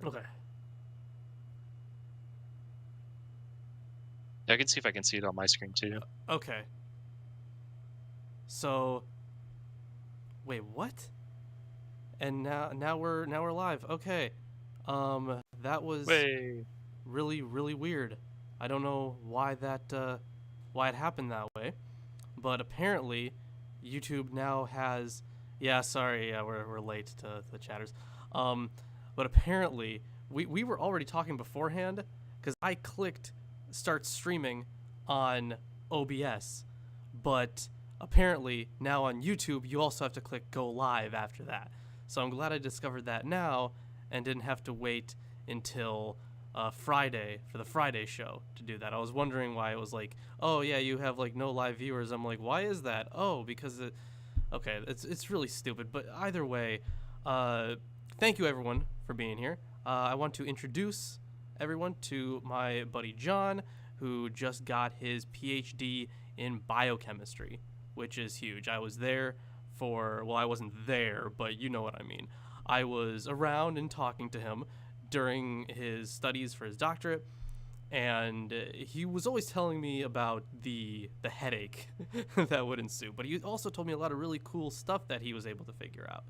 Okay. I can see if I can see it on my screen too. Okay. So, wait, what? And now we're live. Okay. That was Way. really really weird. I don't know why it happened that way, but apparently YouTube now has. Yeah, sorry, yeah, we're late to the chatters. Um, but apparently we were already talking beforehand because I clicked start streaming on OBS, but apparently now on YouTube you also have to click go live after that. So I'm glad I discovered that now and didn't have to wait until Friday for the Friday show to do that. I was wondering why it was like, oh yeah, you have like no live viewers. I'm like, why is that? Oh, because okay, it's really stupid. But either way, uh, thank you everyone for being here. I want to introduce everyone to my buddy Jon, who just got his PhD in biochemistry, which is huge. I was there for, well, I wasn't there, but you know what I mean. I was around and talking to him during his studies for his doctorate, and he was always telling me about the headache that would ensue. But he also told me a lot of really cool stuff that he was able to figure out.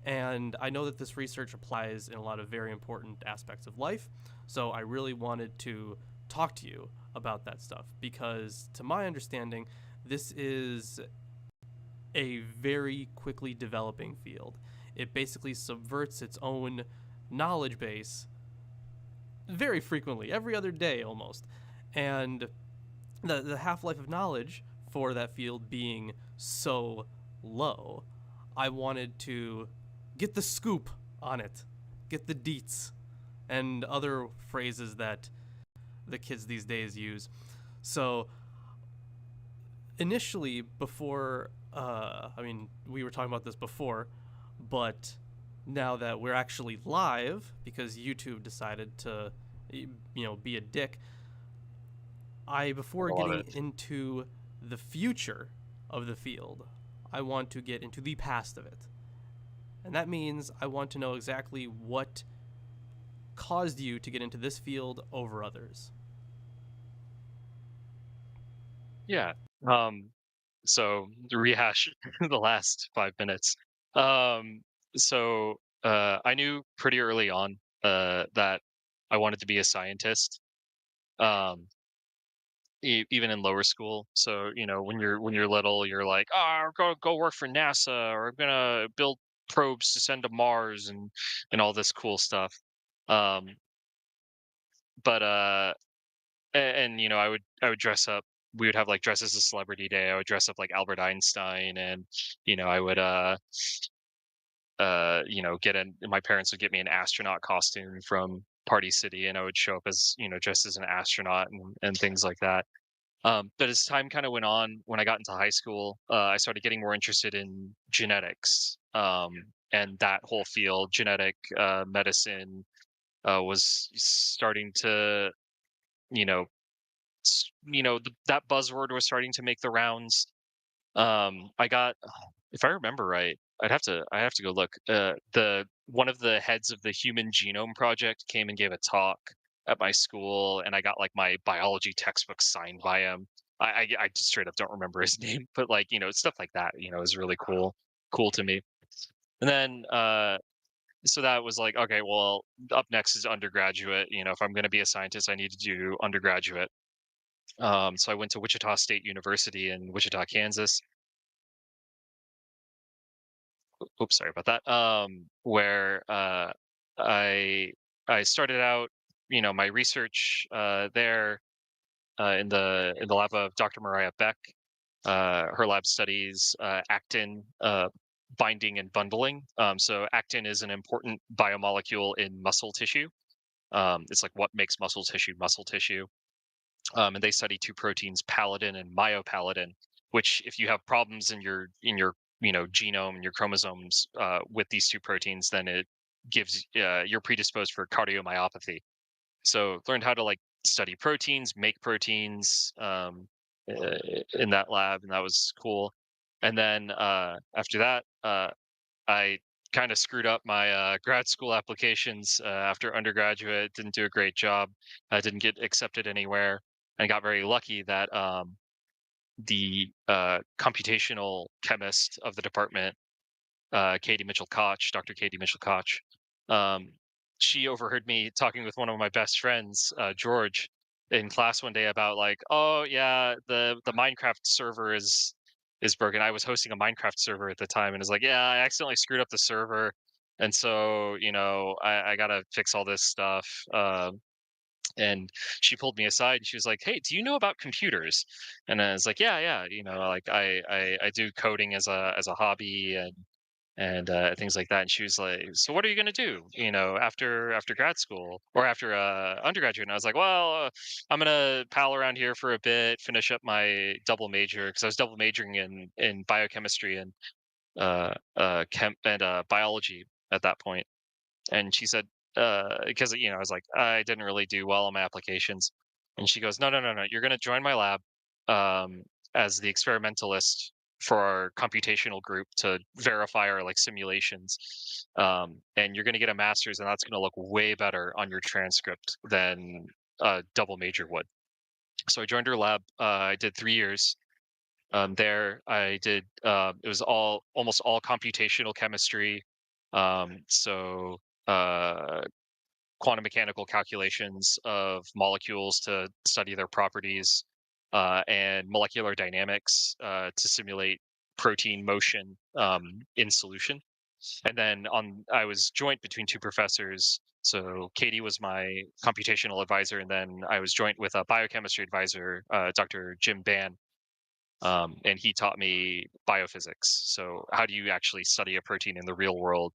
And I know that this research applies in a lot of very important aspects of life. So I really wanted to talk to you about that stuff because, to my understanding, this is a very quickly developing field. It basically subverts its own knowledge base very frequently, every other day almost. And the half life of knowledge for that field being so low, I wanted to get the scoop on it, get the deets, and other phrases that the kids these days use. So initially, before, I mean, we were talking about this before, but now that we're actually live because YouTube decided to, be a dick, I before love getting it. into the future of the field, I want to get into the past of it. And that means I want to know exactly what caused you to get into this field over others. Yeah. Um, so to rehash the last 5 minutes. Um, I knew pretty early on that I wanted to be a scientist. Um, even in lower school. So when you're little, you're like, oh, go work for NASA, or I'm gonna build probes to send to Mars and all this cool stuff. Um, but I would dress up. We would have like dress as a celebrity day. I would dress up like Albert Einstein, and I would get in. My parents would get me an astronaut costume from Party City, and I would show up as dressed as an astronaut and things like that. But as time kind of went on, when I got into high school, I started getting more interested in genetics, and that whole field, genetic medicine, was starting to, you know, that buzzword was starting to make the rounds. I got, if I remember right, I have to go look. The one of the heads of the Human Genome Project came and gave a talk at my school, and I got like my biology textbook signed by him. I just straight up don't remember his name, but like stuff like that, is really cool to me. And then so that was like, okay, well, up next is undergraduate. If I'm going to be a scientist, I need to do undergraduate. So I went to Wichita State University in Wichita, Kansas. Oops, sorry about that. Where I I started out, my research there in the lab of Dr. Mariah Beck. Her lab studies actin binding and bundling. So actin is an important biomolecule in muscle tissue. It's like what makes muscle tissue. And they study two proteins, pallidin and myopaladin, which if you have problems in your genome and your chromosomes with these two proteins, then it gives you're predisposed for cardiomyopathy. So learned how to like study proteins, make proteins in that lab, and that was cool. And then after that, I kind of screwed up my grad school applications after undergraduate. Didn't do a great job. I didn't get accepted anywhere, and got very lucky that the computational chemist of the department, Katie Mitchell Koch, Dr. Katie Mitchell Koch, um, she overheard me talking with one of my best friends, George, in class one day about like, oh yeah, the Minecraft server is broken. I was hosting a Minecraft server at the time, and is like, yeah, I accidentally screwed up the server, and so I gotta fix all this stuff. And she pulled me aside and she was like, hey, do you know about computers? And I was like, yeah, yeah, like I do coding as a hobby, and things like that. And she was like, so what are you going to do, after grad school or after undergraduate? And I was like, well, I'm going to pal around here for a bit, finish up my double major, because I was double majoring in biochemistry and chem and biology at that point. And she said, because I was like, I didn't really do well on my applications. And she goes, no, no, no, no, you're going to join my lab um, as the experimentalist for our computational group to verify our like simulations. And you're going to get a master's, and that's going to look way better on your transcript than a double major would. So I joined her lab. I did 3 years. There, I did. It was almost all computational chemistry. So quantum mechanical calculations of molecules to study their properties, and molecular dynamics to simulate protein motion in solution. And then I was joint between two professors. So Katie was my computational advisor, and then I was joint with a biochemistry advisor, Dr. Jim Ban, and he taught me biophysics. So how do you actually study a protein in the real world?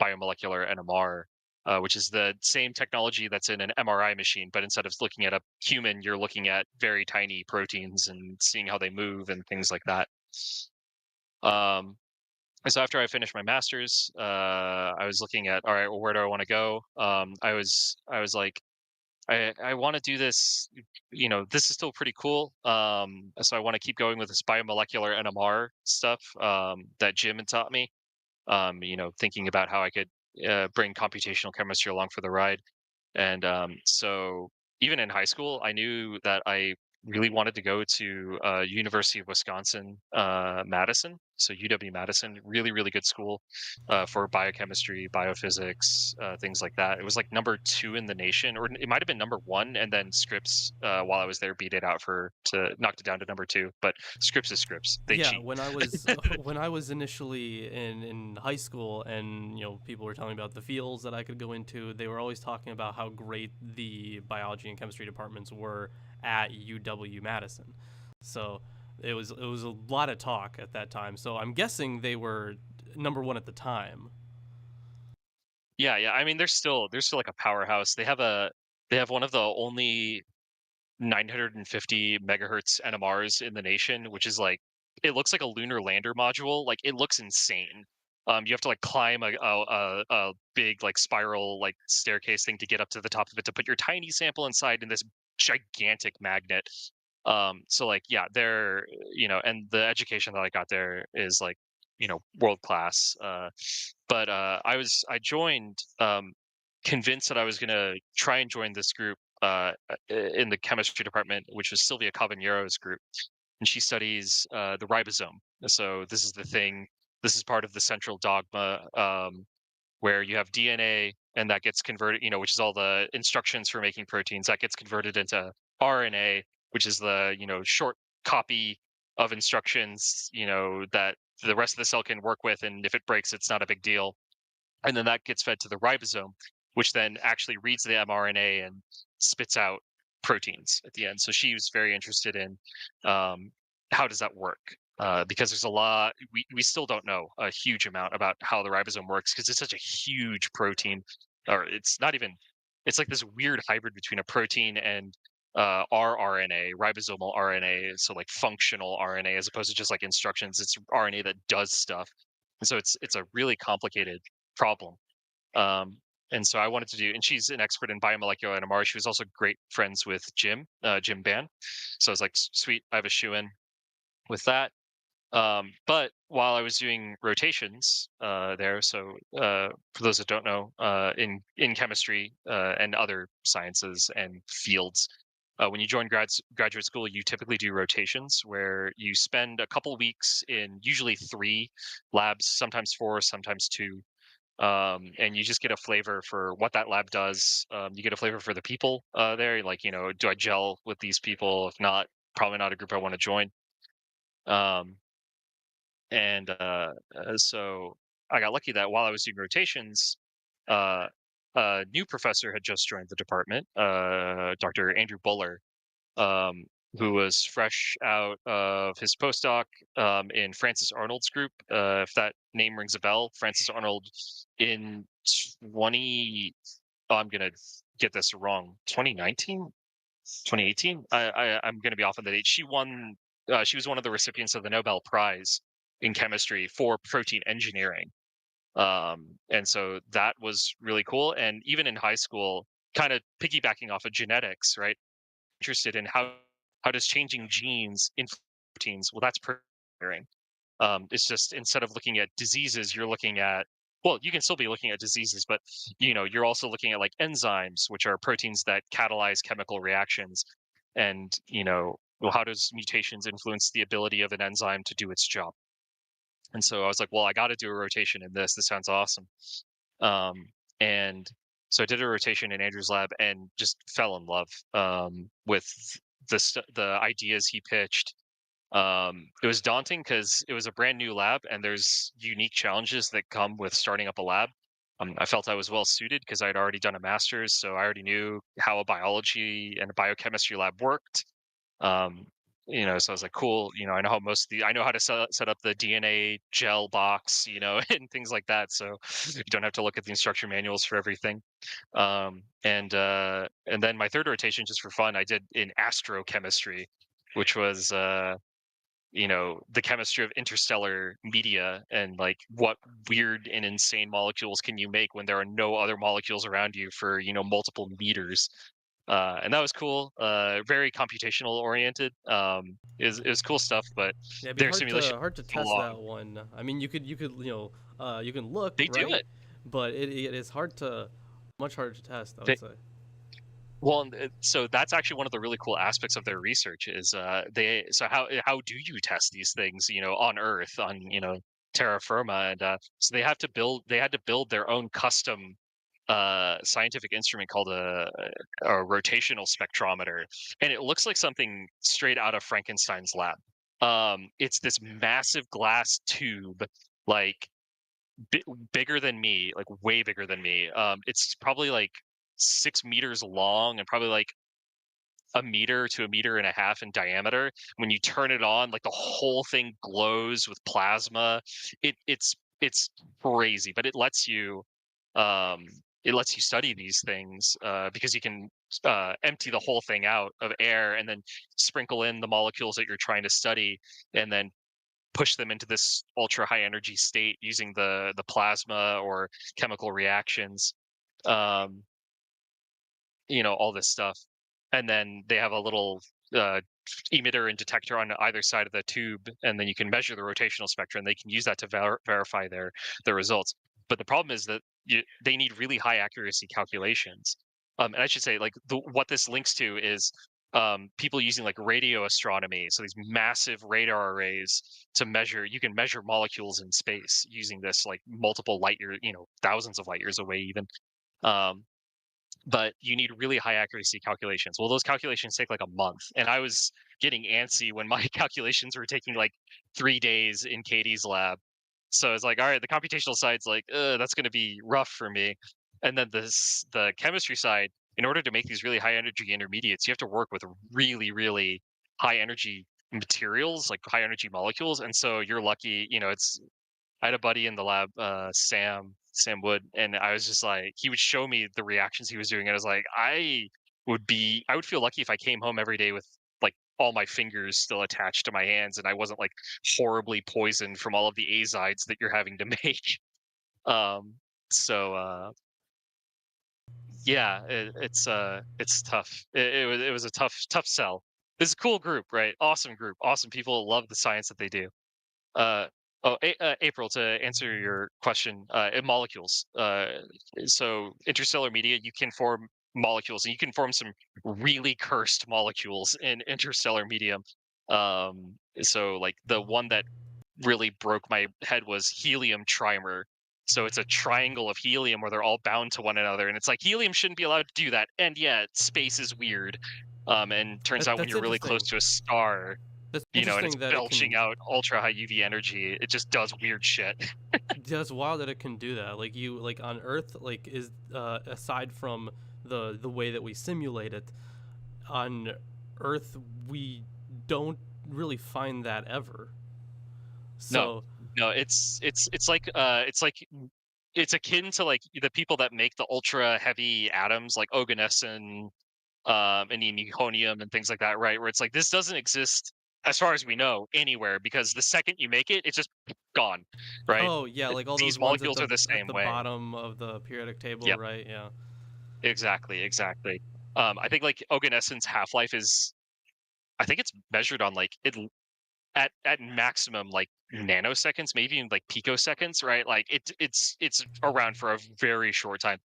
Biomolecular NMR, which is the same technology that's in an MRI machine, but instead of looking at a human, you're looking at very tiny proteins and seeing how they move and things like that. Um, and so after I finished my master's, I was looking at, all right, well, where do I want to go? I was like, I want to do this. This is still pretty cool. So I want to keep going with this biomolecular NMR stuff that Jim had taught me. Thinking about how I could bring computational chemistry along for the ride. And so even in high school, I knew that I really wanted to go to University of Wisconsin, Madison. So UW Madison, really, really good school for biochemistry, biophysics, things like that. It was like number 2 in the nation, or it might have been number 1, and then Scripps, while I was there, beat it out to knocked it down to number 2. But Scripps is Scripps; they Yeah, cheat. when I was when I was initially in high school, and people were telling me about the fields that I could go into, they were always talking about how great the biology and chemistry departments were at UW Madison. So it was a lot of talk at that time. So I'm guessing they were number one at the time. Yeah, yeah. I mean, they're still like a powerhouse. They have one of the only 950 megahertz NMRs in the nation, which is like, it looks like a lunar lander module. Like, it looks insane. You have to like climb a big like spiral like staircase thing to get up to the top of it to put your tiny sample inside in this gigantic magnet. So like, yeah, and the education that I got there is like, world class. But I joined, convinced that I was gonna try and join this group in the chemistry department, which was Sylvia Cabanero's group, and she studies the ribosome. So this is the thing. This is part of the central dogma, where you have DNA and that gets converted, which is all the instructions for making proteins that gets converted into RNA, which is the short copy of instructions, that the rest of the cell can work with, and if it breaks, it's not a big deal. And then that gets fed to the ribosome, which then actually reads the mRNA and spits out proteins at the end. So she was very interested in how does that work, because there's a lot we still don't know a huge amount about how the ribosome works, because it's such a huge protein, or it's not even. It's like this weird hybrid between a protein and rRNA, ribosomal RNA, so like functional RNA as opposed to just like instructions. It's RNA that does stuff, and so it's a really complicated problem. Um, and so I wanted to do, and she's an expert in biomolecular NMR. She was also great friends with Jim Ban. So I was like, sweet, I have a shoe in with that. But while I was doing rotations there, so for those that don't know, in chemistry and other sciences and fields, when you join graduate school, you typically do rotations where you spend a couple weeks in usually three labs, sometimes four, sometimes two, and you just get a flavor for what that lab does. You get a flavor for the people there, like do I gel with these people? If not, probably not a group I want to join. Um, and so I got lucky that while I was doing rotations, uh, a new professor had just joined the department, Dr. Andrew Buller, um, who was fresh out of his postdoc in Francis Arnold's group. If that name rings a bell, Francis Arnold in 20. Oh, I'm gonna get this wrong. 2019, 2018. I'm gonna be off on the date. She won. She was one of the recipients of the Nobel Prize in chemistry for protein engineering. And so that was really cool. And even in high school, kind of piggybacking off of genetics, right? Interested in how does changing genes influence proteins? Well, that's protein engineering. It's just instead of looking at diseases, you're looking at, well, you can still be looking at diseases, but you're also looking at like enzymes, which are proteins that catalyze chemical reactions. And well, how does mutations influence the ability of an enzyme to do its job? And so I was like, well, I got to do a rotation in this. This sounds awesome. And so I did a rotation in Andrew's lab and just fell in love with the ideas he pitched. It was daunting because it was a brand new lab and there's unique challenges that come with starting up a lab. I felt I was well suited because I'd already done a master's, so I already knew how a biology and a biochemistry lab worked. Um, so I was like, cool. I know how I know how to set up the DNA gel box, and things like that. So you don't have to look at the instruction manuals for everything. And then my third rotation, just for fun, I did in astrochemistry, which was the chemistry of interstellar media and like what weird and insane molecules can you make when there are no other molecules around you for multiple meters. And that was cool. Very computational oriented. Is cool stuff, but Yeah, it'd be their simulation hard to so test long. that one. I mean, you could you can look They do right, it. but it is much harder to test. I would They, say. well, so that's actually one of the really cool aspects of their research is they. So how do you test these things? On Earth, on terra firma, and so they had to build their own custom scientific instrument called a rotational spectrometer, and it looks like something straight out of Frankenstein's lab. It's this massive glass tube, like bi- bigger than me, like way bigger than me. It's probably like 6 meters long and probably like a meter to a meter and a half in diameter. When you turn it on, like the whole thing glows with plasma. It's crazy, but um it lets you study these things because you can empty the whole thing out of air and then sprinkle in the molecules that you're trying to study and then push them into this ultra high energy state using the plasma or chemical reactions. Um, all this stuff. And then they have a little uh, emitter and detector on either side of the tube, and then you can measure the rotational spectrum. They can use that to verify their results. But the problem is that they need really high accuracy calculations. And I should say, like what this links to is people using like radio astronomy, so these massive radar arrays to measure. You can measure molecules in space using this, like multiple light years, thousands of light years away, even. Um, but you need really high accuracy calculations. Well, those calculations take like a month, and I was getting antsy when my calculations were taking like 3 days in Katie's lab. So it's like, all right, the computational side's like, that's going to be rough for me. And then the chemistry side, in order to make these really high energy intermediates, you have to work with really, really high energy materials, like high energy molecules. And so you're lucky, I had a buddy in the lab, Sam Wood, and I was just like, he would show me the reactions he was doing, and I was like, I would feel lucky if I came home every day with like all my fingers still attached to my hands, and I wasn't like horribly poisoned from all of the azides that you're having to make. Um, so yeah, it's tough. It was a tough sell. It's a cool group, right? Awesome group, awesome people, love the science that they do. Uh, April, to answer your question, in molecules. So interstellar media, you can form molecules, and you can form some really cursed molecules in interstellar medium. So like the one that really broke my head was helium trimer. So it's a triangle of helium where they're all bound to one another, and it's like helium shouldn't be allowed to do that, and yet space is weird. And turns out when That's you're really close interesting. to a star, That's and it's interesting that it belching can. out ultra high UV energy, it just does weird shit. That's wild that it can do that. Like you, like on Earth, like is aside from the way that we simulate it, on Earth we don't really find that ever. No, So, no, it's akin to like the people that make the ultra heavy atoms like oganesson, and nihonium and things like that, right? Where it's like this doesn't exist as far as we know anywhere, because the second you make it, it's just gone, right? oh yeah, like all those These ones molecules are the at same the way. bottom of the periodic table, Yep, right? Yeah. exactly, exactly. I think like oganesson's half life is, I think it's measured on like at maximum like nanoseconds, maybe even like picoseconds, right? Like it's around for a very short time.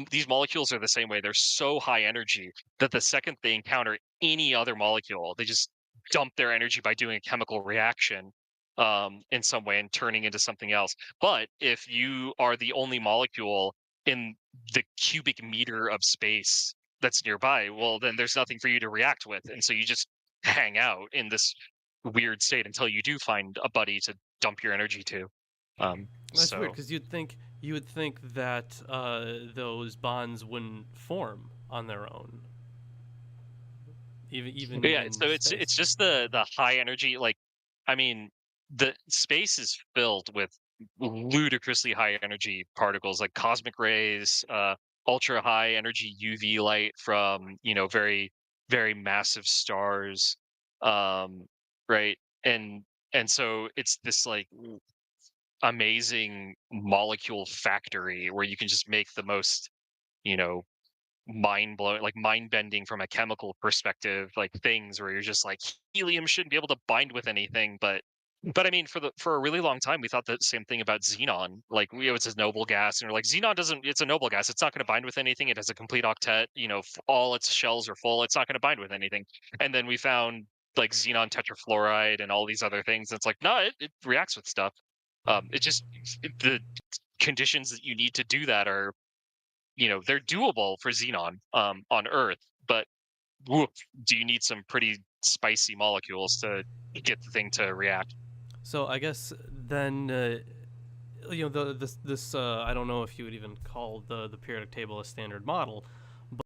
These molecules are the same way. They're so high energy that the second they encounter any other molecule, they just dump their energy by doing a chemical reaction in some way and turning into something else. But if you are the only molecule in the cubic meter of space that's nearby, well, then there's nothing for you to react with, and so you just hang out in this weird state until you do find a buddy to dump your energy to. That's weird So because you would think that those bonds wouldn't form on their own, even yeah, in so it's space. just the high energy. Like, I mean, the space is filled with ludicrously high energy particles, like cosmic rays, ultra high energy UV light from very massive stars, um, right? And and so it's this like amazing molecule factory where you can just make the most, you know, mind blowing, like mind bending from a chemical perspective, like things where you're just like helium shouldn't be able to bind with anything, but I mean, for a really long time, we thought the same thing about xenon. Like, it's a noble gas, and we're like, xenon doesn't. It's a noble gas. It's not going to bind with anything. It has a complete octet. All its shells are full. It's not going to bind with anything. And then we found like xenon tetrafluoride and all these other things. And it's like, no, it reacts with stuff. It just the conditions that you need to do that are, they're doable for xenon on Earth, but woof, do you need some pretty spicy molecules to get the thing to react? So I guess then this I don't know if you would even call the periodic table a standard model,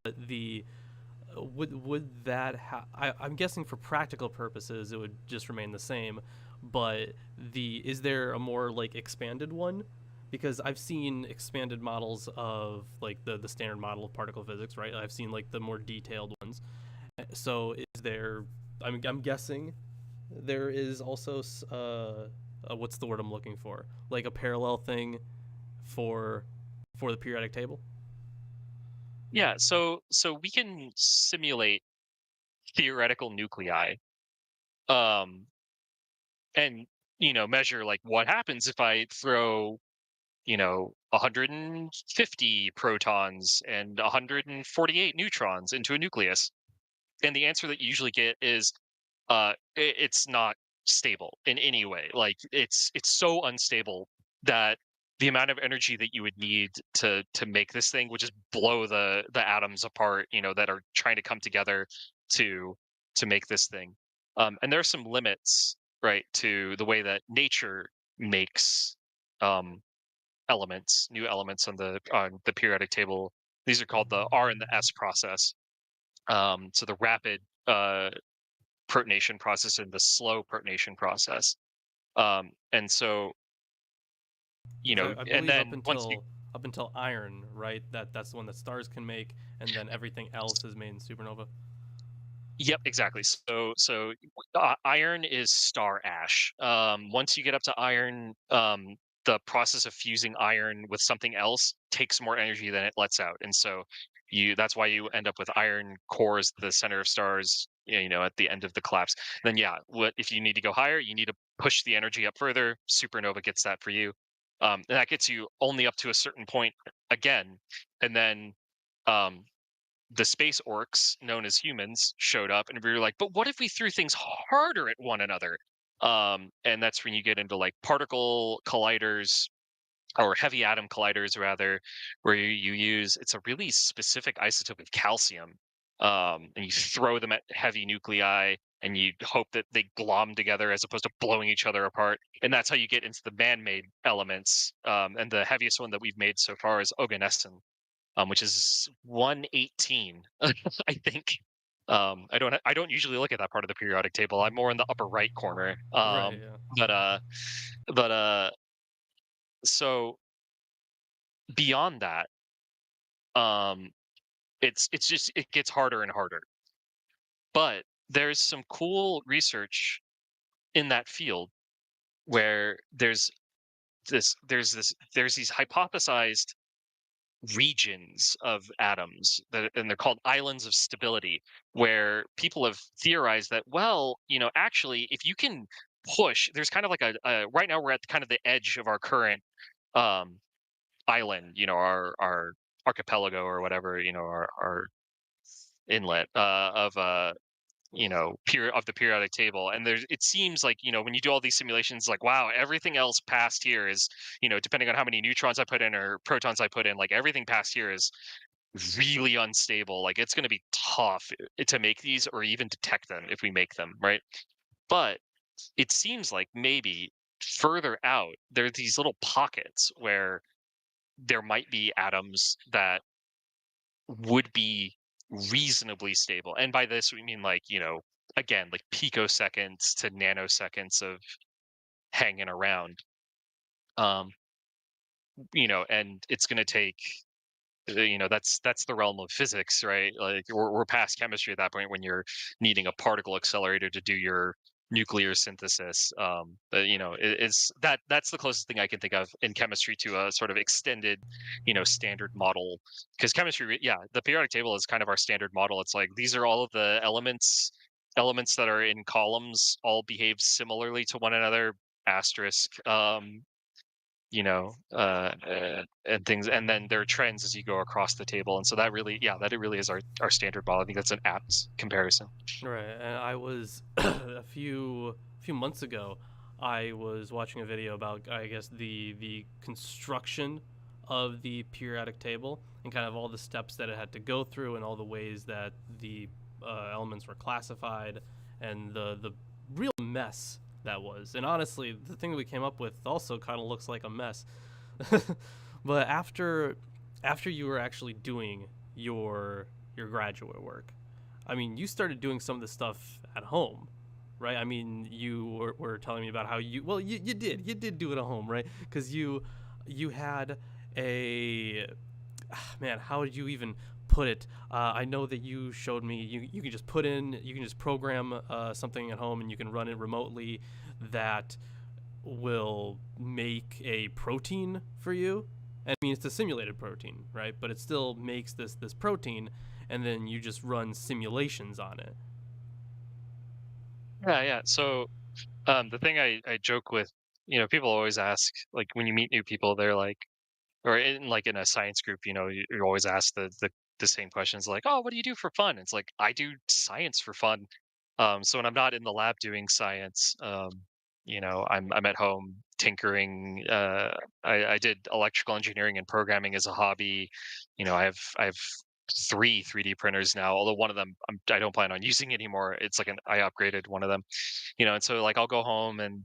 but the would that I'm guessing for practical purposes it would just remain the same, but the is there a more like expanded one? Because I've seen expanded models of like the standard model of particle physics, right? I've seen like the more detailed ones. So is there? I'm guessing there is also what's the word I'm looking for? Like a parallel thing for the periodic table. Yeah, so we can simulate theoretical nuclei, um, and measure like what happens if I throw 150 protons and 148 neutrons into a nucleus, and the answer that you usually get is it's not stable in any way. Like it's so unstable that the amount of energy that you would need to make this thing would just blow the atoms apart, that are trying to come together to make this thing. And there are some limits, right, to the way that nature makes um, elements, new elements on the periodic table. These are called the R and the S process. So the rapid protonation process and the slow protonation process. And so, Because I and believe then once you, up until iron, right? That's the one that stars can make, and then everything else is made in supernova. yep, exactly. So iron is star ash. Once you get up to iron, the process of fusing iron with something else takes more energy than it lets out, and so that's why you end up with iron cores, the center of stars, at the end of the collapse. Then yeah, what if you need to go higher? You need to push the energy up further, supernova gets that for you. And that gets you only up to a certain point again. And then um, the space orcs, known as humans, showed up, and we were like, but what if we threw things harder at one another? And that's when you get into like particle colliders, or heavy atom colliders rather, where you use, it's a really specific isotope of calcium, and you throw them at heavy nuclei, and you hope that they glom together as opposed to blowing each other apart. And that's how you get into the man-made elements. And the heaviest one that we've made so far is oganesson, which is 118, I think. I don't usually look at that part of the periodic table. I'm more in the upper right corner. Right. Yeah. But but so beyond that, um, it's just, it gets harder and harder. But there's some cool research in that field where there's these hypothesized regions of atoms that, and they're called islands of stability, where people have theorized that, well, actually, if you can push, there's kind of like a right now we're at kind of the edge of our current um island, our archipelago, or whatever, our inlet of of the periodic table. And there's, it seems like, when you do all these simulations, like, wow, everything else past here is, depending on how many neutrons I put in or protons I put in, like everything past here is really unstable. Like it's going to be tough to make these, or even detect them if we make them, right? But it seems like maybe further out there are these little pockets where there might be atoms that would be reasonably stable. And by this we mean, like, again, like picoseconds to nanoseconds of hanging around. Um, and it's going to take, that's the realm of physics, right? Like we're past chemistry at that point when you're needing a particle accelerator to do your nuclear synthesis. But it's that's the closest thing I can think of in chemistry to a sort of extended, standard model. Because chemistry, yeah, the periodic table is kind of our standard model. It's like these are all of the elements that are in columns all behave similarly to one another, asterisk. And things, and then there are trends as you go across the table. And so that really, yeah, that it really is our standard model. I think that's an apt comparison. Right. And I was a few months ago, I was watching a video about, I guess, the construction of the periodic table and kind of all the steps that it had to go through and all the ways that the elements were classified and the real mess that was. And honestly, the thing that we came up with also kind of looks like a mess. But after you were actually doing your graduate work, I mean, you started doing some of this stuff at home, right? I mean, you were telling me about how you did do it at home, right? Because you had a man. How did you even put it? I know that you showed me you can just you can just program something at home and you can run it remotely that will make a protein for you. And I mean, it's a simulated protein, right? But it still makes this protein, and then you just run simulations on it. Yeah, yeah. So the thing I joke with, people always ask, like when you meet new people, they're like, or in like in a science group, you always ask the same questions, like, oh, what do you do for fun? It's like, I do science for fun. So when I'm not in the lab doing science, I'm at home tinkering. I did electrical engineering and programming as a hobby. I have three 3D printers now, although one of them I don't plan on using anymore. It's like I upgraded one of them, and so like I'll go home and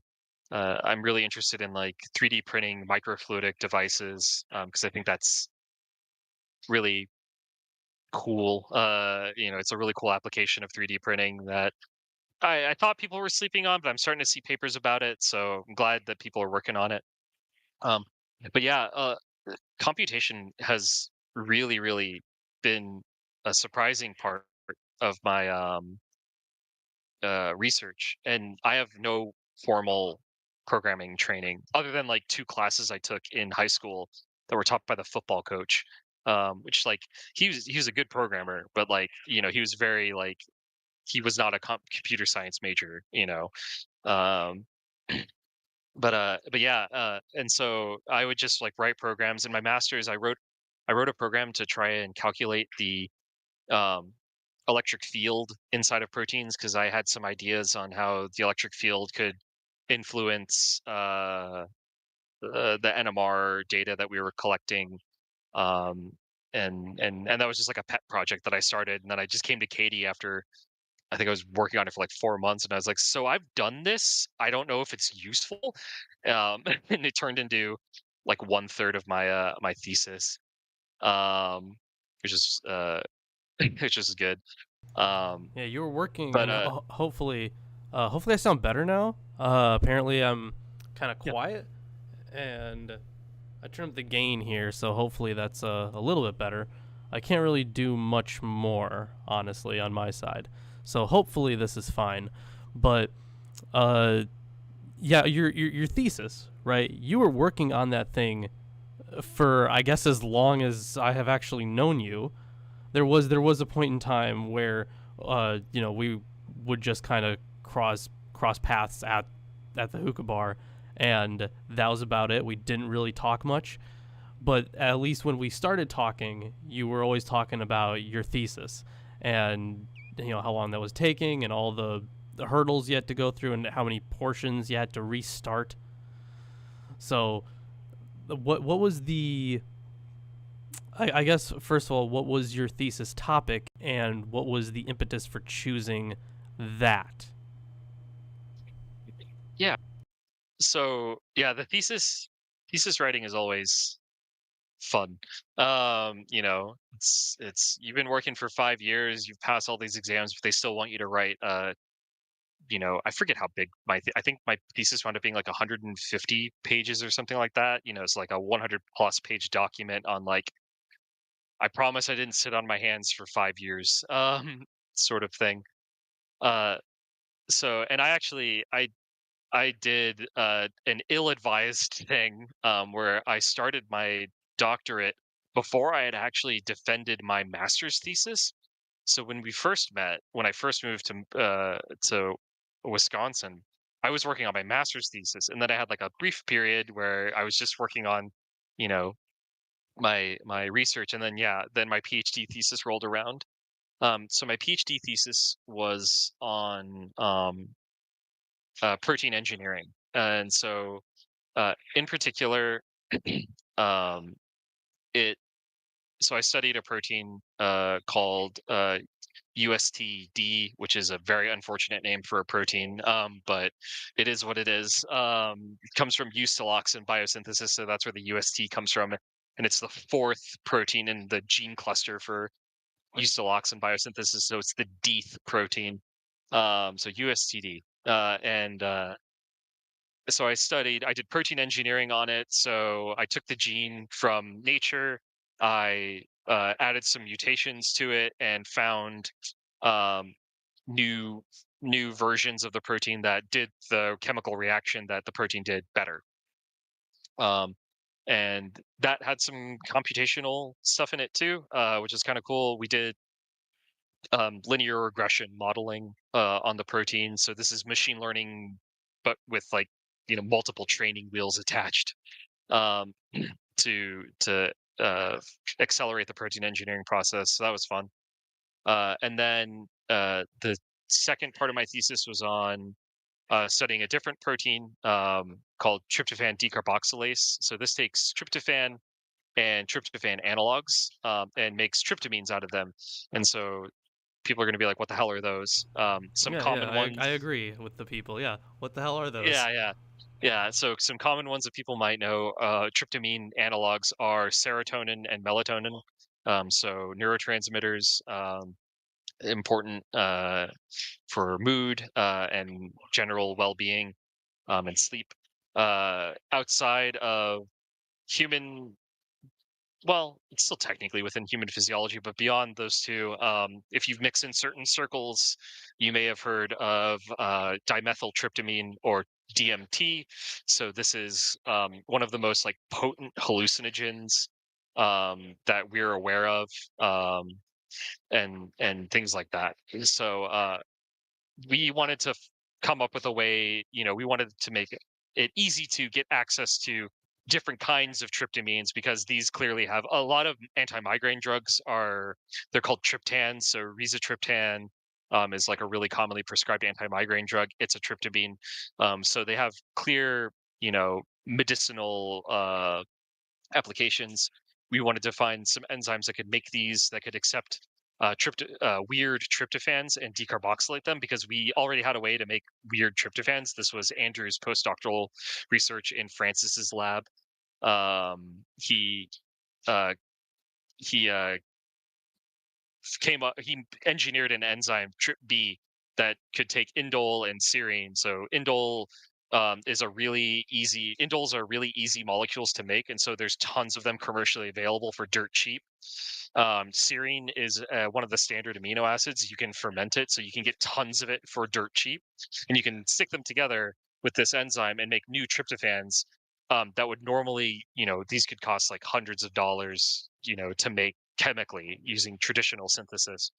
I'm really interested in like 3D printing microfluidic devices, because I think that's really cool. It's a really cool application of 3D printing that I thought people were sleeping on, but I'm starting to see papers about it. So I'm glad that people are working on it. Um, but yeah, computation has really, really been a surprising part of my research, and I have no formal programming training other than like two classes I took in high school that were taught by the football coach. Which like he was a good programmer, but like he was very like he was not a computer science major. Um, But yeah, and so I would just like write programs. In my master's, I wrote a program to try and calculate the um, electric field inside of proteins because I had some ideas on how the electric field could influence the NMR data that we were collecting. Um, and that was just like a pet project that I started, and then I just came to Katie after I think I was working on it for like 4 months, and I was like, "So I've done this. I don't know if it's useful," and it turned into like one third of my thesis, um, which is which is good. Um, Yeah, you were working, but and hopefully I sound better now. Apparently I'm kind of yeah, quiet, and I trimmed the gain here, so hopefully that's a little bit better. I can't really do much more, honestly, on my side. So hopefully this is fine. But uh, yeah, your thesis, right? You were working on that thing for I guess as long as I have actually known you. There was a point in time where we would just kind of cross paths at the hookah bar, and that was about it. We didn't really talk much, but at least when we started talking, you were always talking about your thesis and how long that was taking and all the hurdles you had to go through and how many portions you had to restart. So what was the I guess first of all, what was your thesis topic, and what was the impetus for choosing that? yeah. So yeah, the thesis writing is always fun. It's you've been working for 5 years, you've passed all these exams, but they still want you to write. I forget how big I think my thesis wound up being like 150 pages or something like that. It's like a 100 plus page document on like I promise I didn't sit on my hands for 5 years, sort of thing. Uh, so and I did an ill-advised thing where I started my doctorate before I had actually defended my master's thesis. So when we first met, when I first moved to Wisconsin, I was working on my master's thesis, and then I had like a brief period where I was just working on, you know, my research, and then yeah, then my PhD thesis rolled around. So my PhD thesis was on protein engineering, and so in particular, um, it. So I studied a protein called USTD, which is a very unfortunate name for a protein, but it is what it is. It comes from eusiloxin biosynthesis, so that's where the UST comes from, and it's the fourth protein in the gene cluster for eusiloxin biosynthesis. So it's the Dth protein. So USTD, and so I did protein engineering on it. So I took the gene from nature, I added some mutations to it, and found um, new new versions of the protein that did the chemical reaction that the protein did better. Um, and that had some computational stuff in it too, which is kind of cool. We did linear regression modeling on the protein. So this is machine learning, but with like multiple training wheels attached um, to accelerate the protein engineering process. So that was fun. And then the second part of my thesis was on studying a different protein called tryptophan decarboxylase. So this takes tryptophan and tryptophan analogs and makes tryptamines out of them. And so people are going to be like, "What the hell are those?" Some Yeah, yeah, common I ones, agree with the people. Yeah, what the hell are those? yeah, yeah, yeah. So some common ones that people might know, tryptamine analogs are serotonin and melatonin. So neurotransmitters, important for mood and general well-being and sleep. Outside of human Well, it's still technically within human physiology, but beyond those two, if you've mixed in certain circles, you may have heard of dimethyltryptamine or DMT. So this is one of the most like potent hallucinogens that we're aware of, um, and things like that. So we wanted to. come up with a way, we wanted to make it easy to get access to different kinds of tryptamines, because these clearly have a lot of anti-migraine drugs are they're called triptans. So rizatriptan is like a really commonly prescribed anti-migraine drug. It's a tryptamine. So they have clear, medicinal applications. We wanted to find some enzymes that could make these that could accept weird tryptophans and decarboxylate them, because we already had a way to make weird tryptophans. This was Andrew's postdoctoral research in Francis's lab. He uh, he he engineered an enzyme trip B that could take indole and serine. So indoles are really easy molecules to make, and so there's tons of them commercially available for dirt cheap. Serine is one of the standard amino acids. You can ferment it, so you can get tons of it for dirt cheap, and you can stick them together with this enzyme and make new tryptophans that would normally, these could cost like hundreds of dollars, to make chemically using traditional synthesis.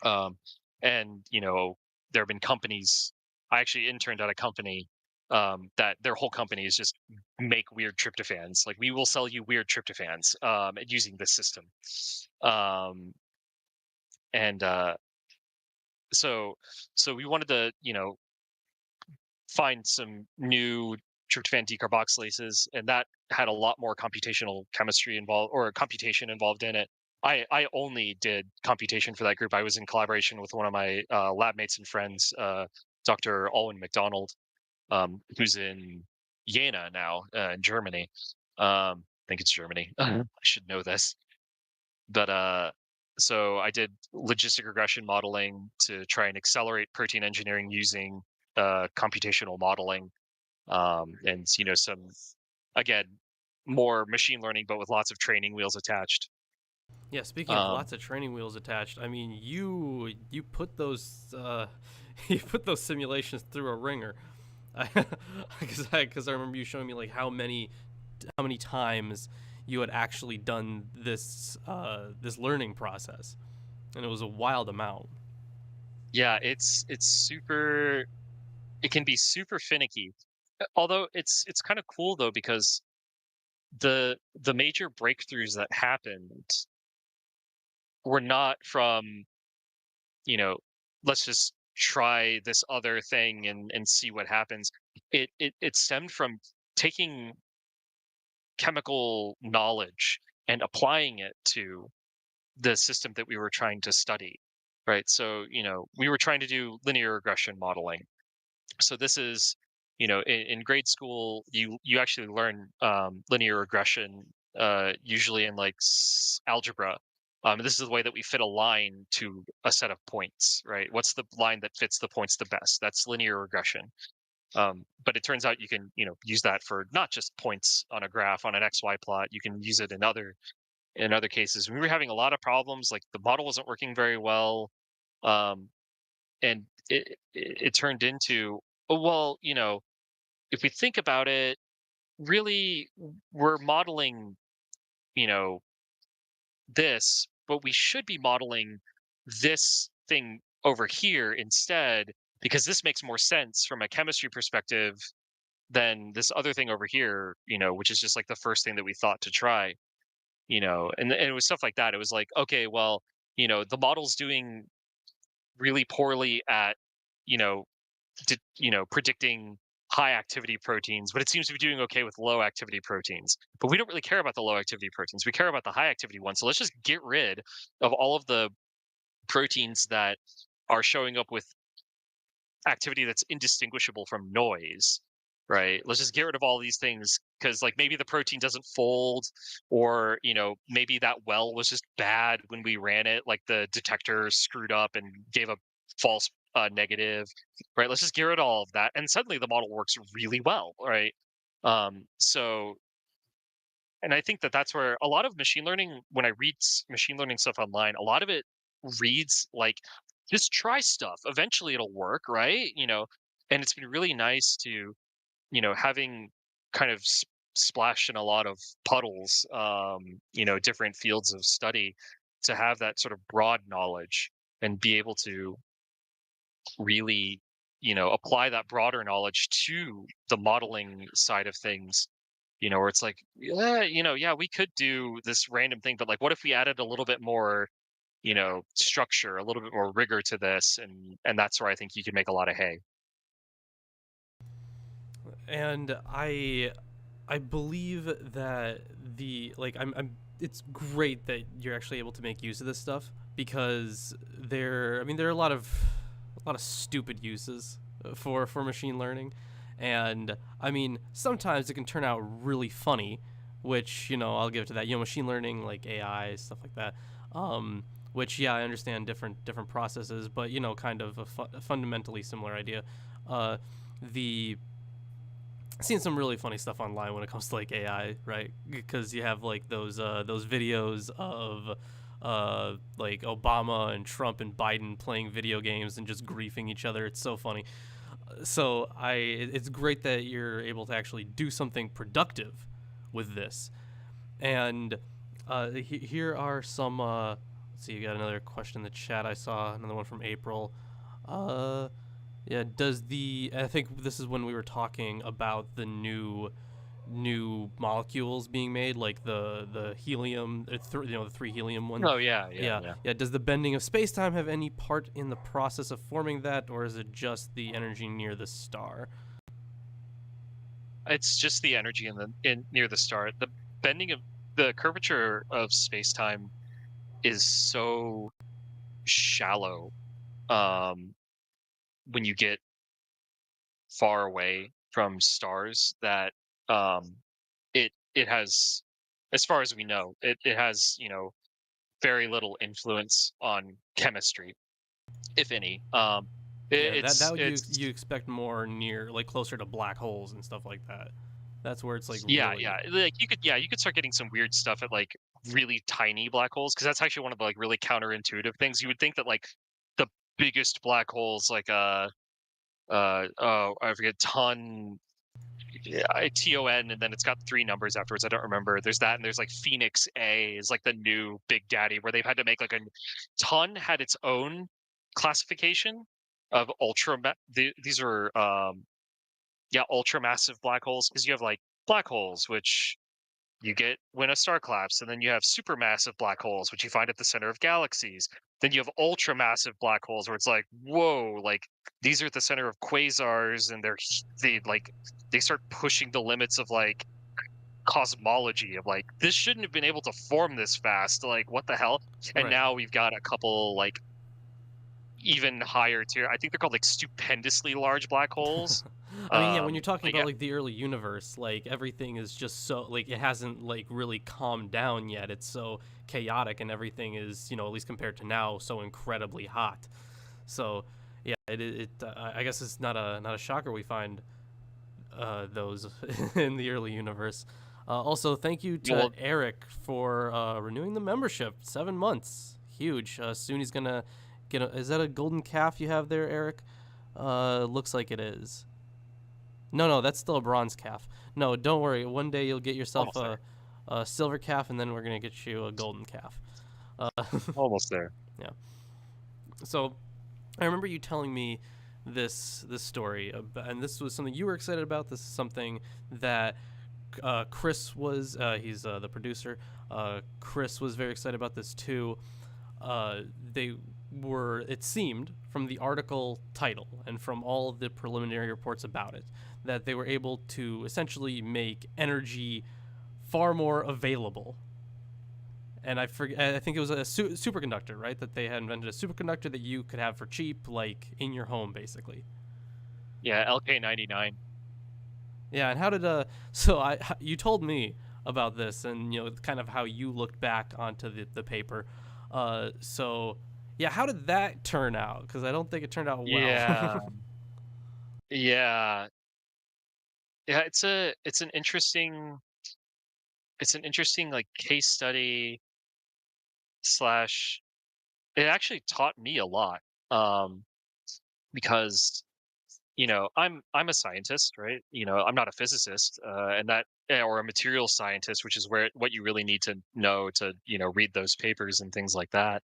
Um, and there have been companies. I actually interned at a company that their whole company is just make weird tryptophans. Like, we will sell you weird tryptophans using this system. And so so we wanted to find some new tryptophan decarboxylases, and that had a lot more computational chemistry involved, or computation involved in it. I only did computation for that group. I was in collaboration with one of my lab mates and friends, Dr. Alwyn McDonald, who's in Jena now, in Germany. I think it's Germany. I should know this. But so I did logistic regression modeling to try and accelerate protein engineering using computational modeling, and some, again, more machine learning, but with lots of training wheels attached. Yeah, speaking of Um, lots of training wheels attached, I mean, you put those you put those simulations through a ringer. Because I remember you showing me like how many times you had actually done this learning process, and it was a wild amount. yeah, it's super. It can be super finicky. Although it's kind of cool though, because the major breakthroughs that happened were not from, you know, let's just try this other thing and see what happens. It stemmed from taking chemical knowledge and applying it to the system that we were trying to study, right? So, we were trying to do linear regression modeling. So this is, in grade school, you actually learn linear regression, usually in like algebra. This is the way that we fit a line to a set of points, right? What's the line that fits the points the best? That's linear regression. But it turns out you can, use that for not just points on a graph on an XY plot. You can use it in other cases. We were having a lot of problems. Like, the model wasn't working very well, um, and it turned into, oh, well, if we think about it, really, we're modeling, you know, this, but we should be modeling this thing over here instead, because this makes more sense from a chemistry perspective than this other thing over here, which is just like the first thing that we thought to try, and it was stuff like that. It was like, okay, well, the model's doing really poorly at, you know, predicting high activity proteins, but it seems to be doing okay with low activity proteins. But we don't really care about the low activity proteins. We care about the high activity ones. So let's just get rid of all of the proteins that are showing up with activity that's indistinguishable from noise, right? Let's just get rid of all these things, because, like, maybe the protein doesn't fold, or maybe that well was just bad when we ran it, like the detector screwed up and gave a false negative, right? Let's just get rid of all of that, and suddenly the model works really well, right? So, and I think that that's where a lot of machine learning, when I read machine learning stuff online, a lot of it reads like, just try stuff. Eventually it'll work, right? And it's been really nice to, having kind of splashed in a lot of puddles, different fields of study, to have that sort of broad knowledge and be able to really, apply that broader knowledge to the modeling side of things, where it's like, yeah, yeah, we could do this random thing, but like, what if we added a little bit more, structure, a little bit more rigor to this, and that's where I think you can make a lot of hay. And I believe that the like I'm it's great that you're actually able to make use of this stuff, because there are a lot of stupid uses for machine learning. And I mean, sometimes it can turn out really funny, which, I'll give it to that. Machine learning, like AI stuff like that. Which, yeah, I understand different processes, but, kind of a fundamentally similar idea. The Seen some really funny stuff online when it comes to like AI, right? Because you have like those videos of like Obama and Trump and Biden playing video games and just griefing each other. It's so funny. So it's great that you're able to actually do something productive with this. And here are some. Let's see, you got another question in the chat. I saw another one from April. Yeah, I think this is when we were talking about the new molecules being made, like the helium, the three helium ones. Oh yeah, yeah, Yeah, yeah. yeah. Does the bending of space-time have any part in the process of forming that, or is it just the energy near the star? It's just the energy in near the star. The bending of the curvature of space time is so shallow when you get far away from stars that it has, as far as we know, it has very little influence on chemistry, if any. Yeah, that would you It's expect more near, like closer to black holes and stuff like that. That's where it's like yeah, really yeah, like you could start getting some weird stuff at like really tiny black holes, because that's actually one of the like really counterintuitive things. You would think that like the biggest black holes, like oh, I forget, yeah, TON, and then it's got three numbers afterwards. I don't remember. There's that, and there's like Phoenix A is like the new big daddy, where they've had to make like a ton had its own classification of ultra. These are yeah, ultra massive black holes, because you have like black holes, which you get when a star collapses, and then you have supermassive black holes, which you find at the center of galaxies. Then you have ultra massive black holes, where it's like, whoa, like these are at the center of quasars, and they start pushing the limits of like cosmology, of like, this shouldn't have been able to form this fast, like what the hell. And right. now we've got a couple like even higher tier, I think they're called like stupendously large black holes. I mean, yeah, when you're talking Like about like the early universe, like everything is just so, like, it hasn't like really calmed down yet. It's so chaotic, and everything is, at least compared to now, so incredibly hot. So yeah, I guess it's not a shocker we find those in the early universe. Also, thank you to well, Eric for renewing the membership. 7 months, huge. Soon he's gonna get a. Is that a golden calf you have there, Eric? Looks like it is. No, that's still a bronze calf. No, don't worry. One day you'll get yourself almost there, a silver calf, and then we're gonna get you a golden calf. Uh, almost there. yeah. So I remember you telling me this story, and this was something you were excited about. This is something that Chris was. He's the producer. Chris was very excited about this too. They were. It seemed from the article title and from all of the preliminary reports about it that they were able to essentially make energy far more available. And I forget. I think it was a superconductor, right? That they had invented a superconductor that you could have for cheap, like in your home, basically. Yeah, LK99. Yeah, and how did so you told me about this, and kind of how you looked back onto the paper. So yeah, how did that turn out? Because I don't think it turned out well. Yeah, yeah, yeah. It's an interesting like case study slash. It actually taught me a lot, um, because I'm a scientist, right? I'm not a physicist, and that or a material scientist, which is what you really need to know to read those papers and things like that.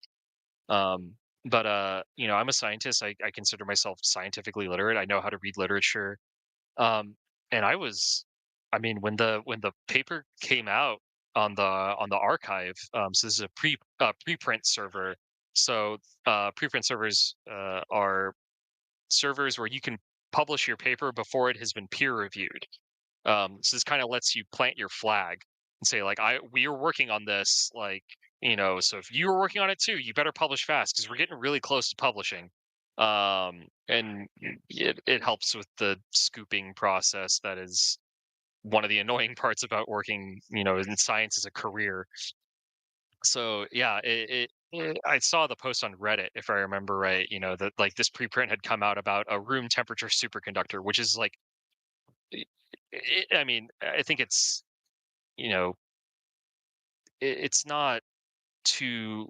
Um, But I'm a scientist. I consider myself scientifically literate. I know how to read literature. Um, and I mean, when the paper came out on the archive, so this is a preprint server. So preprint servers are servers where you can publish your paper before it has been peer reviewed. So this kind of lets you plant your flag and say, like, we are working on this, like, so if you were working on it too, you better publish fast because we're getting really close to publishing. And it helps with the scooping process. That is one of the annoying parts about working, in science as a career. So yeah, I saw the post on Reddit, if I remember right, that like this preprint had come out about a room temperature superconductor, which is like, I mean, I think it's, you know, it's not too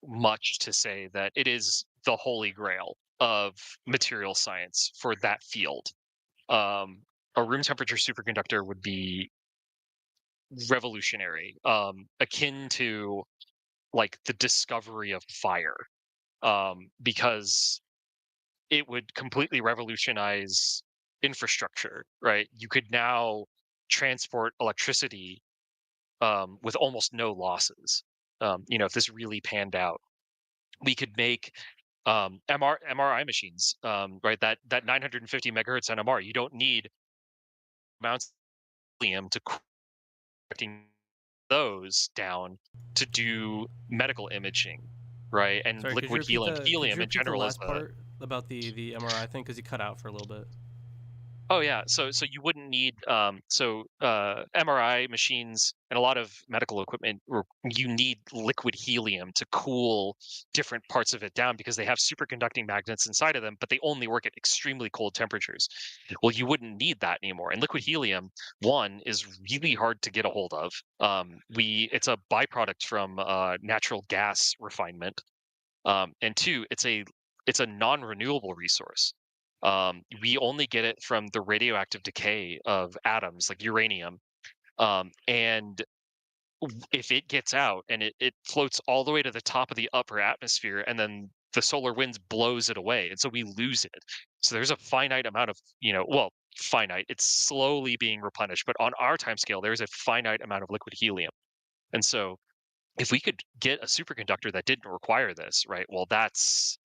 much to say that it is the holy grail of material science for that field. Um, a room temperature superconductor would be revolutionary, akin to like the discovery of fire, because it would completely revolutionize infrastructure, right? You could now transport electricity with almost no losses. If this really panned out, we could make MRI machines, right? That 950 megahertz NMR. You don't need amounts of helium to correcting those down to do medical imaging, right? And Sorry, could you liquid repeat helium. the Helium in general is last a part about the MRI thing because you cut out for a little bit. Oh yeah, so you wouldn't need MRI machines and a lot of medical equipment. You need liquid helium to cool different parts of it down because they have superconducting magnets inside of them, but they only work at extremely cold temperatures. Well, you wouldn't need that anymore. And liquid helium, one, is really hard to get a hold of. It's a byproduct from natural gas refinement, and two, it's a non-renewable resource. We only get it from the radioactive decay of atoms like uranium. And if it gets out and it floats all the way to the top of the upper atmosphere, and then the solar winds blows it away, and so we lose it. So there's a finite amount of, well, finite. It's slowly being replenished, but on our time scale, there's a finite amount of liquid helium. And so if we could get a superconductor that didn't require this, right? Well, that's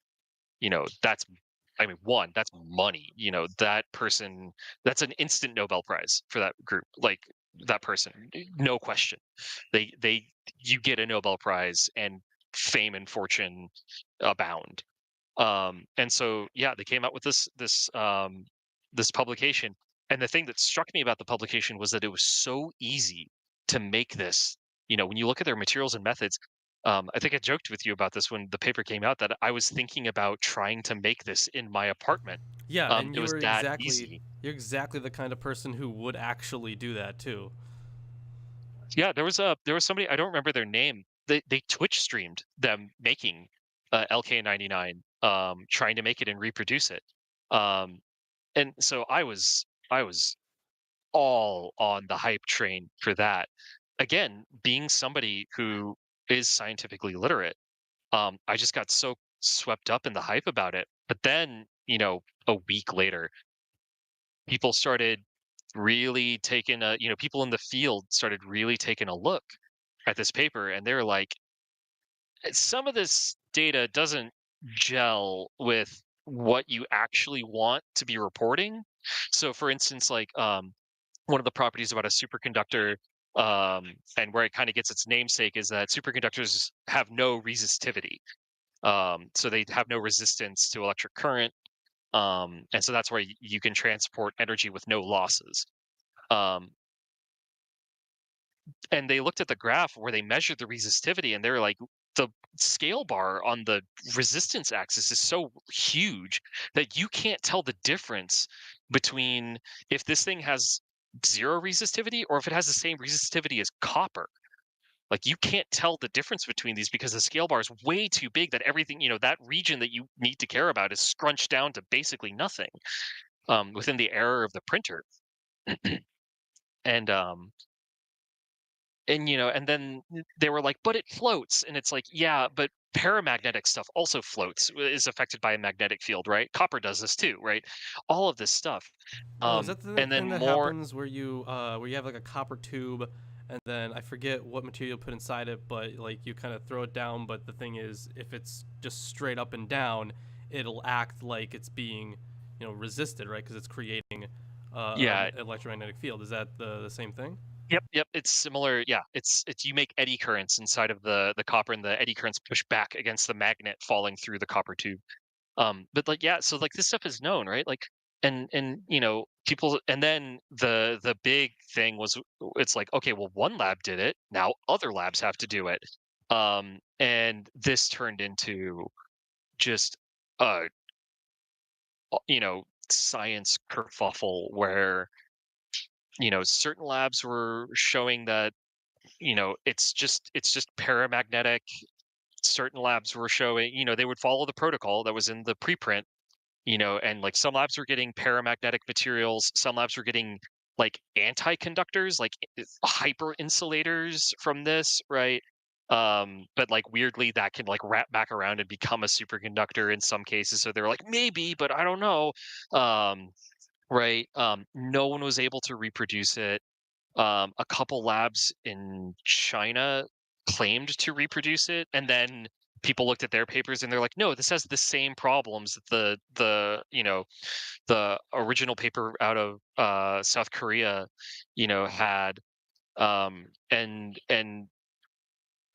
I mean, one, that's money. That person, that's an instant Nobel Prize for that group. Like that person, no question. They you get a Nobel Prize and fame and fortune abound. And so yeah, they came out with this publication. And the thing that struck me about the publication was that it was so easy to make this. When you look at their materials and methods, I think I joked with you about this when the paper came out that I was thinking about trying to make this in my apartment. Yeah, and It was that easy. you're exactly the kind of person who would actually do that too. Yeah, there was somebody, I don't remember their name. They Twitch streamed them making LK99, trying to make it and reproduce it. Um, and so I was all on the hype train for that. Again, being somebody who is scientifically literate, I just got so swept up in the hype about it. But then, a week later, people started really taking people in the field started really taking a look at this paper, and they're like, some of this data doesn't gel with what you actually want to be reporting. So for instance, like, one of the properties about a superconductor, and where it kind of gets its namesake, is that superconductors have no resistivity. So they have no resistance to electric current. And so that's why you can transport energy with no losses. Um, and they looked at the graph where they measured the resistivity, and they're like, the scale bar on the resistance axis is so huge that you can't tell the difference between if this thing has zero resistivity or if it has the same resistivity as copper. Like, you can't tell the difference between these because the scale bar is way too big, that everything, that region that you need to care about is scrunched down to basically nothing, within the error of the printer. And and and then they were like, but it floats, and it's like, yeah, but paramagnetic stuff also floats, is affected by a magnetic field, right? Copper does this too, right? All of this stuff. Oh, is that the And then thing that more, happens where you have like a copper tube, and then I forget what material you put inside it, but like you kind of throw it down, but the thing is, if it's just straight up and down, it'll act like it's being, resisted, right? Because it's creating yeah. an electromagnetic field. Is that the same thing? Yep, yep, it's similar. Yeah, it's you make eddy currents inside of the copper, and the eddy currents push back against the magnet falling through the copper tube. But like, yeah, so like this stuff is known, right? Like, and people, and then the big thing was, it's like, okay, well, one lab did it, now other labs have to do it. And this turned into just uh science kerfuffle where certain labs were showing that it's just paramagnetic. Certain labs were showing, they would follow the protocol that was in the preprint, and like some labs were getting paramagnetic materials, some labs were getting like anti-conductors, like hyper insulators from this, right? But like weirdly that can like wrap back around and become a superconductor in some cases. So they're like, maybe, but I don't know. Um, right. No one was able to reproduce it. A couple labs in China claimed to reproduce it, and then people looked at their papers and they're like, no, this has the same problems that the original paper out of South Korea had. And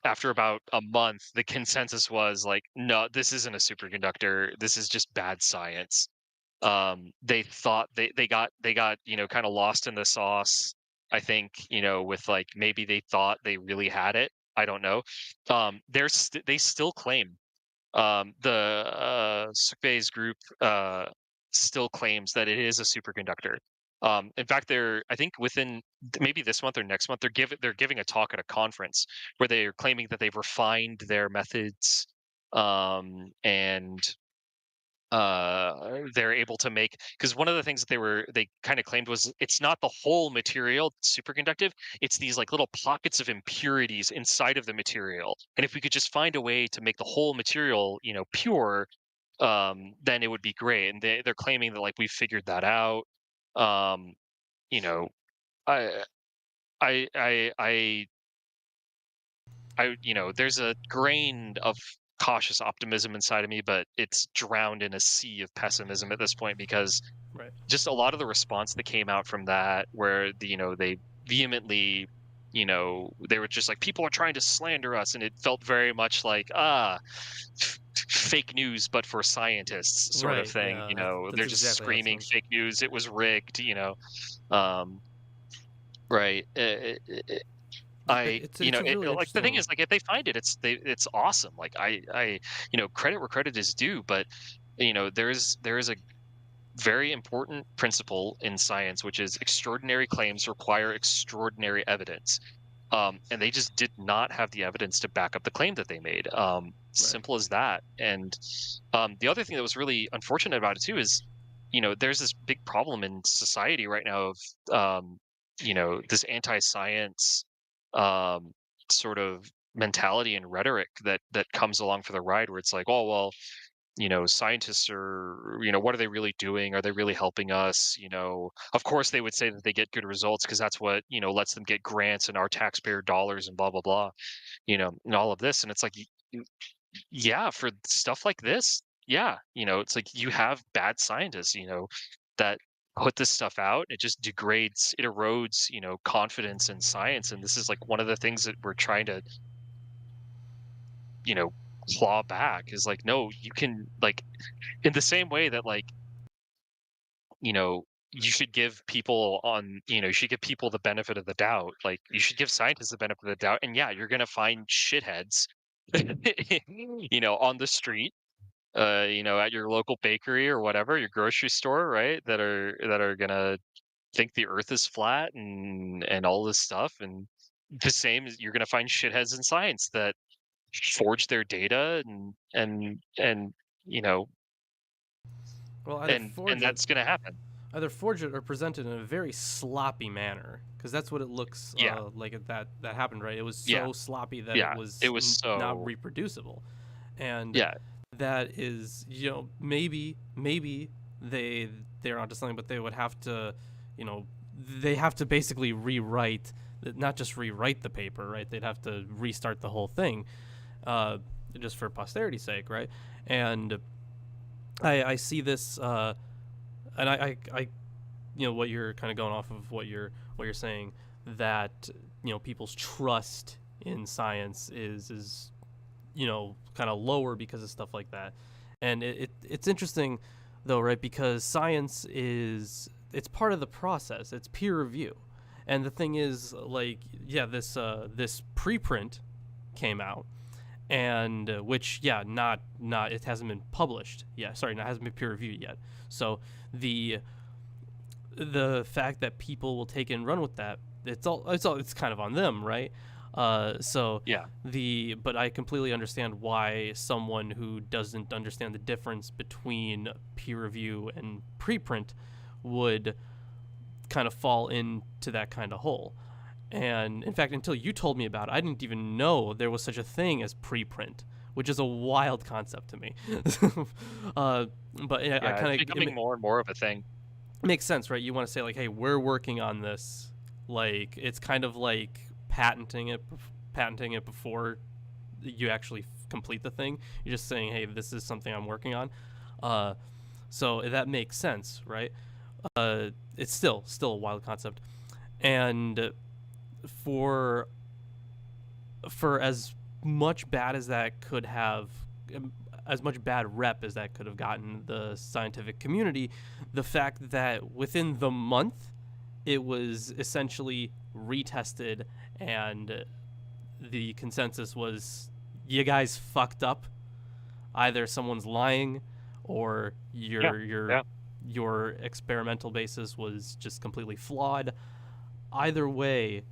after about a month, the consensus was like, no, this isn't a superconductor, this is just bad science. They thought they got kind of lost in the sauce, I think, with like, maybe they thought they really had it, I don't know. They still claim, the Sukbei's group still claims that it is a superconductor. In fact, I think within maybe this month or next month, they're giving a talk at a conference where they're claiming that they've refined their methods, and they're able to make, because one of the things that they kind of claimed was, it's not the whole material superconductive, it's these like little pockets of impurities inside of the material, and if we could just find a way to make the whole material pure, then it would be great. And they're claiming that like we figured that out. um you know i i i i there's a grain of cautious optimism inside of me, but it's drowned in a sea of pessimism at this point, because Right. just a lot of the response that came out from that, where they vehemently, they were just like, people are trying to slander us, and it felt very much like, fake news but for scientists sort of Right. thing. Yeah. That's They're just exactly how it screaming sounds. fake news, it was rigged. um right. It's really Like the thing interesting. is, like, if they find it, it's awesome. Like, credit where credit is due, but there is a very important principle in science, which is extraordinary claims require extraordinary evidence. And they just did not have the evidence to back up the claim that they made. Right. Simple as that. And the other thing that was really unfortunate about it too is, there's this big problem in society right now of, this anti-science, um, sort of mentality and rhetoric that comes along for the ride, where it's like, oh well, scientists are, what are they really doing? Are they really helping us? Of course they would say that they get good results because that's what, lets them get grants and our taxpayer dollars and blah, blah, blah, and all of this. And it's like, yeah, for stuff like this, yeah, it's like you have bad scientists, that put this stuff out. It just degrades, it erodes, confidence in science. And this is like one of the things that we're trying to, you know, claw back, is like, no, you can, like, in the same way that, like, you should give people you should give people the benefit of the doubt. Like, you should give scientists the benefit of the doubt. And yeah, you're gonna find shitheads, on the street, at your local bakery or whatever, your grocery store, right? That are gonna think the Earth is flat and all this stuff. And the same as you're gonna find shitheads in science that forge their data and you know Well, and that's gonna happen. either forge it or present it in a very sloppy manner. because that's what it looks Yeah, like that happened, right? It was yeah, so sloppy that it yeah. It was was not so reproducible, and yeah, that is, maybe they're onto something, but they would have to, you know, they have to basically rewrite, not just rewrite the paper, right? They'd have to restart the whole thing, uh, just for posterity's sake, right? And I see this, and I what you're kind of going off of what you're saying, that people's trust in science is kind of lower because of stuff like that. And it's interesting though, right? Because science it's part of the process. It's peer review. And the thing is, like, yeah, this preprint came out, and which, yeah, not it hasn't been published yet. Sorry, it hasn't been peer reviewed yet. So the fact that people will take it and run with that, it's kind of on them, right? So yeah, but I completely understand why someone who doesn't understand the difference between peer review and preprint would kind of fall into that kind of hole. And in fact, until you told me about it, I didn't even know there was such a thing as preprint, which is a wild concept to me. But yeah, I yeah. It's kind of, becoming more and more of a thing. makes sense, right? You want to say like, hey, we're working on this. Like, it's kind of like patenting it before you actually complete the thing. You're just saying, hey, this is something I'm working on. Uh, so that makes sense, right? It's still a wild concept, and for as much bad as that could have, as much bad rep as that could have gotten the scientific community, the fact that within the month it was essentially retested, and the consensus was, you guys fucked up. Either someone's lying, or Yeah, yeah, your experimental basis was just completely flawed. Either way,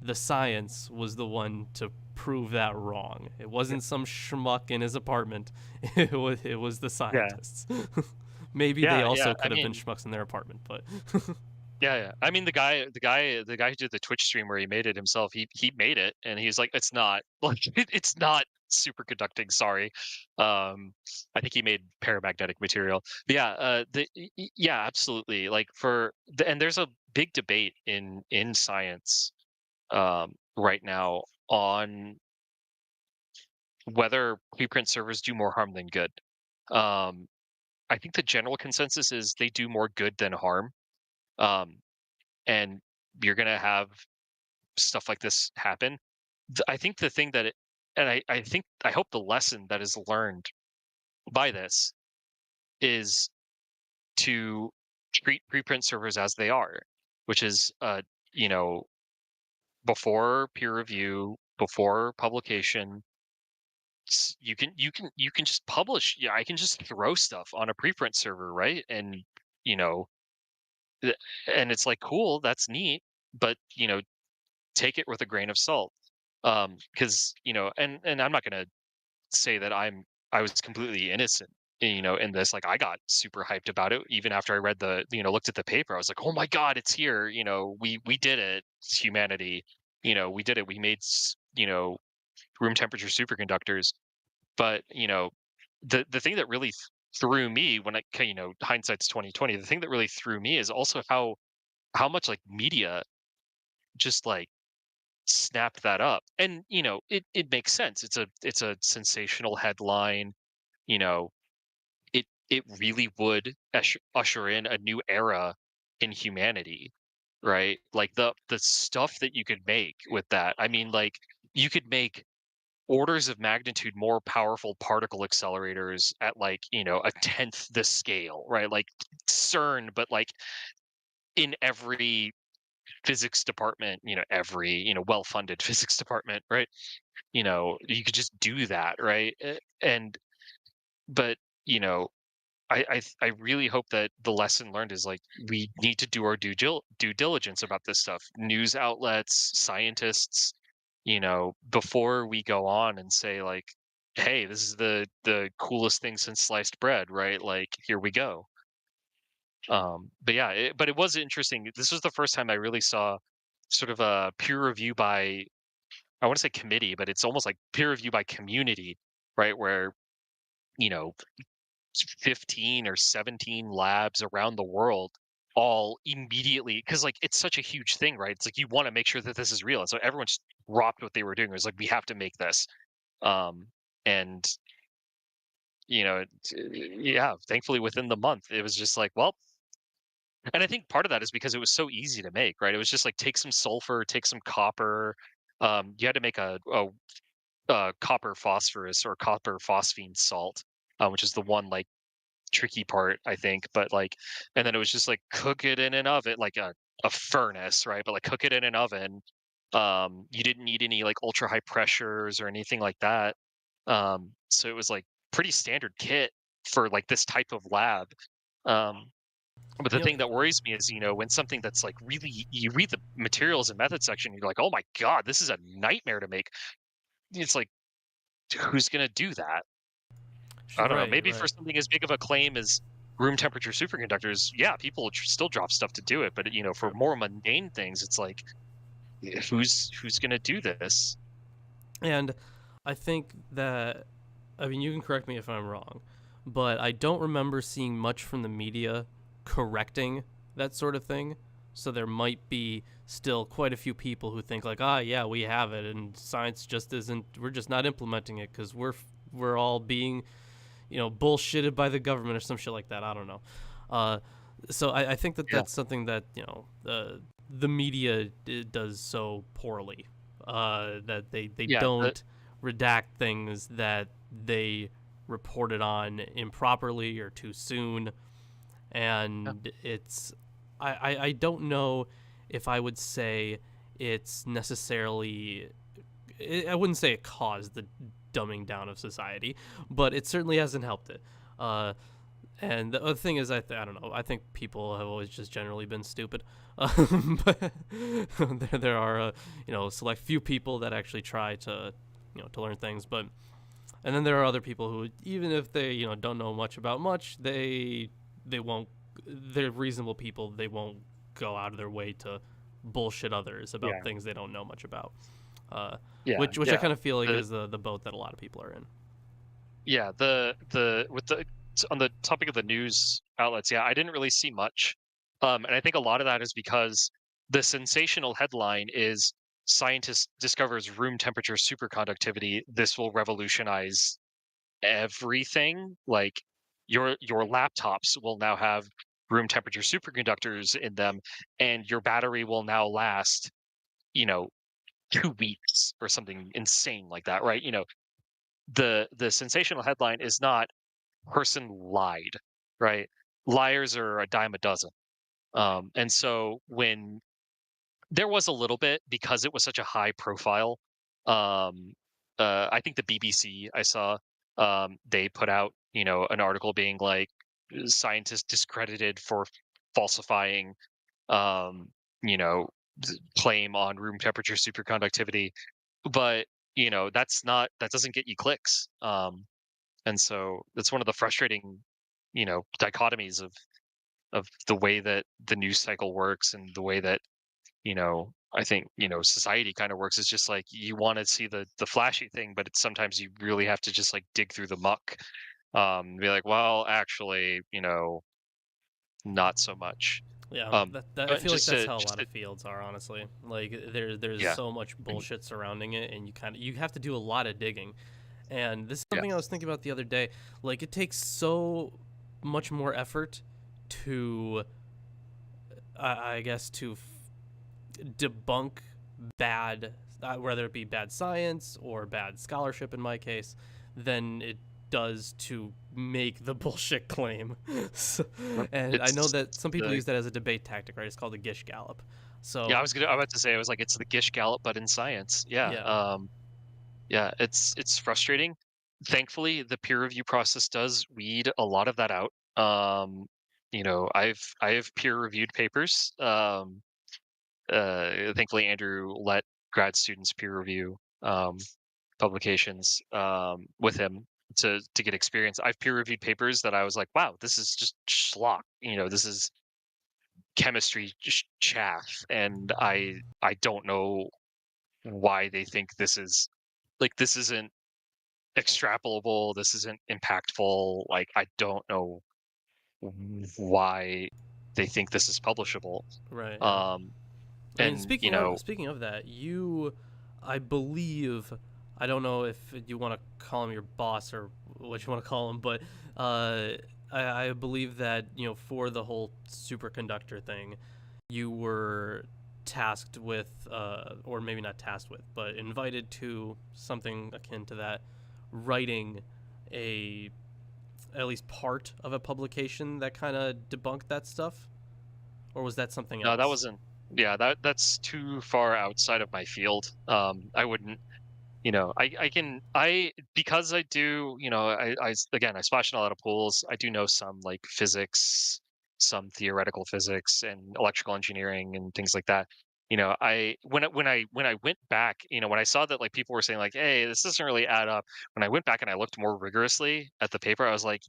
the science was the one to prove that wrong. It yeah, wasn't some schmuck in his apartment. It was the yeah, scientists. Maybe they yeah, yeah. also I could have been mean, schmucks in their apartment, but yeah, yeah. I mean, the guy who did the Twitch stream where he made it himself, he made it, and he's like, it's not like it's not superconducting. Sorry, I think he made paramagnetic material. But yeah, yeah, absolutely. Like and there's a big debate in science right now on whether preprint servers do more harm than good. Um, I think the general consensus is they do more good than harm. Um, and you're gonna have stuff like this happen. I think the thing that I think I hope the lesson that is learned by this is to treat preprint servers as they are, which is you know, before peer review, before publication, you can just publish. Yeah, I can just throw stuff on a preprint server, right? And you know, th- and it's like, cool, that's neat, but take it with a grain of salt. Because and I'm not gonna say that I was completely innocent, in this. Like, I got super hyped about it even after I read looked at the paper. I was like, oh my god, it's here. We did it. It's humanity. We did it. We made room temperature superconductors. But the thing that really threw me when hindsight's 2020. The thing that really threw me is also how much like media just like snapped that up. And it makes sense. It's a sensational headline. you know it really would usher in a new era in humanity, right? Like the stuff that you could make with that. I mean, like, you could make orders of magnitude more powerful particle accelerators at, like, a tenth the scale, right? Like CERN, but like in every physics department, every well-funded physics department, right? You could just do that, right? And but you know I really hope that the lesson learned is, like, we need to do our due diligence about this stuff. News outlets, scientists, before we go on and say, like, hey, this is the coolest thing since sliced bread, right? Like, here we go. But yeah, but it was interesting. This was the first time I really saw sort of a peer review by, I want to say committee, but it's almost like peer review by community, right? Where, you know, 15 or 17 labs around the world all immediately, because like it's such a huge thing, right? It's like you want to make sure that this is real. And so everyone just dropped what they were doing. It was like, we have to make this. Um, and yeah, thankfully within the month, it was just like, well, and I think part of that is because it was so easy to make, right? It was just like take some sulfur, take some copper. You had to make a copper phosphorus or copper phosphine salt, which is the one like tricky part, I think. But like, and then it was just like cook it in an oven, like a furnace, right? But like cook it in an oven. You didn't need any like ultra high pressures or anything like that. So it was like pretty standard kit for like this type of lab. Um, but the You know, thing that worries me is, when something that's like really, you read the materials and method section, you're like, oh my God, this is a nightmare to make. It's like, who's going to do that? I don't know. right, Maybe for right. something as big of a claim as room temperature superconductors, yeah, people would still drop stuff to do it. But for True. more mundane things, it's like, who's going to do this? And I think that, I mean, you can correct me if I'm wrong, but I don't remember seeing much from the media correcting that sort of thing. So there might be still quite a few people who think like, yeah, we have it, and science just isn't. We're just not implementing it because we're all being, bullshitted by the government or some shit like that. I don't know. Uh, so I think that Yeah, that's something that the media does so poorly, that they yeah, don't redact things that they reported on improperly or too soon, yeah, and it's I don't know if I would say it's necessarily, I wouldn't say it caused the dumbing down of society, but it certainly hasn't helped it. Uh, and the other thing is, I don't know. I think people have always just generally been stupid, but there are select few people that actually try to to learn things. But and then there are other people who, even if they don't know much about much, they won't. They're reasonable people. They won't go out of their way to bullshit others about yeah, things they don't know much about. Uh, yeah, which I yeah. kind of feel like The is the boat that a lot of people are in. Yeah, the with the on the topic of the news outlets, yeah, I didn't really see much. And I think a lot of that is because the sensational headline is scientist discovers room temperature superconductivity. This will revolutionize everything. Like your laptops will now have room temperature superconductors in them, and your battery will now last, you know, 2 weeks or something insane like that, right? The sensational headline is not person lied, right? Liars are a dime a dozen. And so when there was a little bit, because it was such a high profile, um, I think the BBC I saw, they put out, an article being like, scientists discredited for falsifying, um, you know, claim on room temperature superconductivity. But, that doesn't get you clicks. And so that's one of the frustrating, dichotomies of the way that the news cycle works and the way that, I think, society kind of works. Is just like you want to see the flashy thing, but it's sometimes you really have to just like dig through the muck. Be like, well, actually, not so much. Yeah, Um, that I but feel like just that's to how a just lot to of fields are, honestly. Like there's yeah, so much bullshit surrounding it, and you have to do a lot of digging. And this is yeah, something I was thinking about the other day. Like it takes so much more effort to, I guess, to debunk bad, whether it be bad science or bad scholarship in my case, than it does to make the bullshit claim. So, and I know it's that some people the use that as a debate tactic, right? It's called the Gish Gallop. yeah. So I'm about to say, I was like, it's the Gish Gallop, but in science. Yeah. yeah, Yeah, it's frustrating. Thankfully, the peer review process does weed a lot of that out. I have peer reviewed papers. Thankfully, Andrew let grad students peer review publications with him to get experience. I've peer reviewed papers that I was like, wow, this is just schlock. This is chemistry chaff, and I don't know why they think this is like this isn't extrapolable, this isn't impactful. Like I don't know why they think this is publishable. Right. Yeah. Um, I mean, and you know, speaking of that, I believe, I don't know if you want to call him your boss or what you want to call him, but uh, I believe that for the whole superconductor thing, you were tasked with, or maybe not tasked with, but invited to something akin to that, writing a at least part of a publication that kind of debunked that stuff, or was that something no, that else? wasn't. Yeah, that's too far outside of my field. I wouldn't. I can because I do. Again, I splash in a lot of pools. I do know some like physics, some theoretical physics, and electrical engineering and things like that. I when I went back, when I saw that like people were saying like, "Hey, this doesn't really add up." When I went back and I looked more rigorously at the paper, I was like,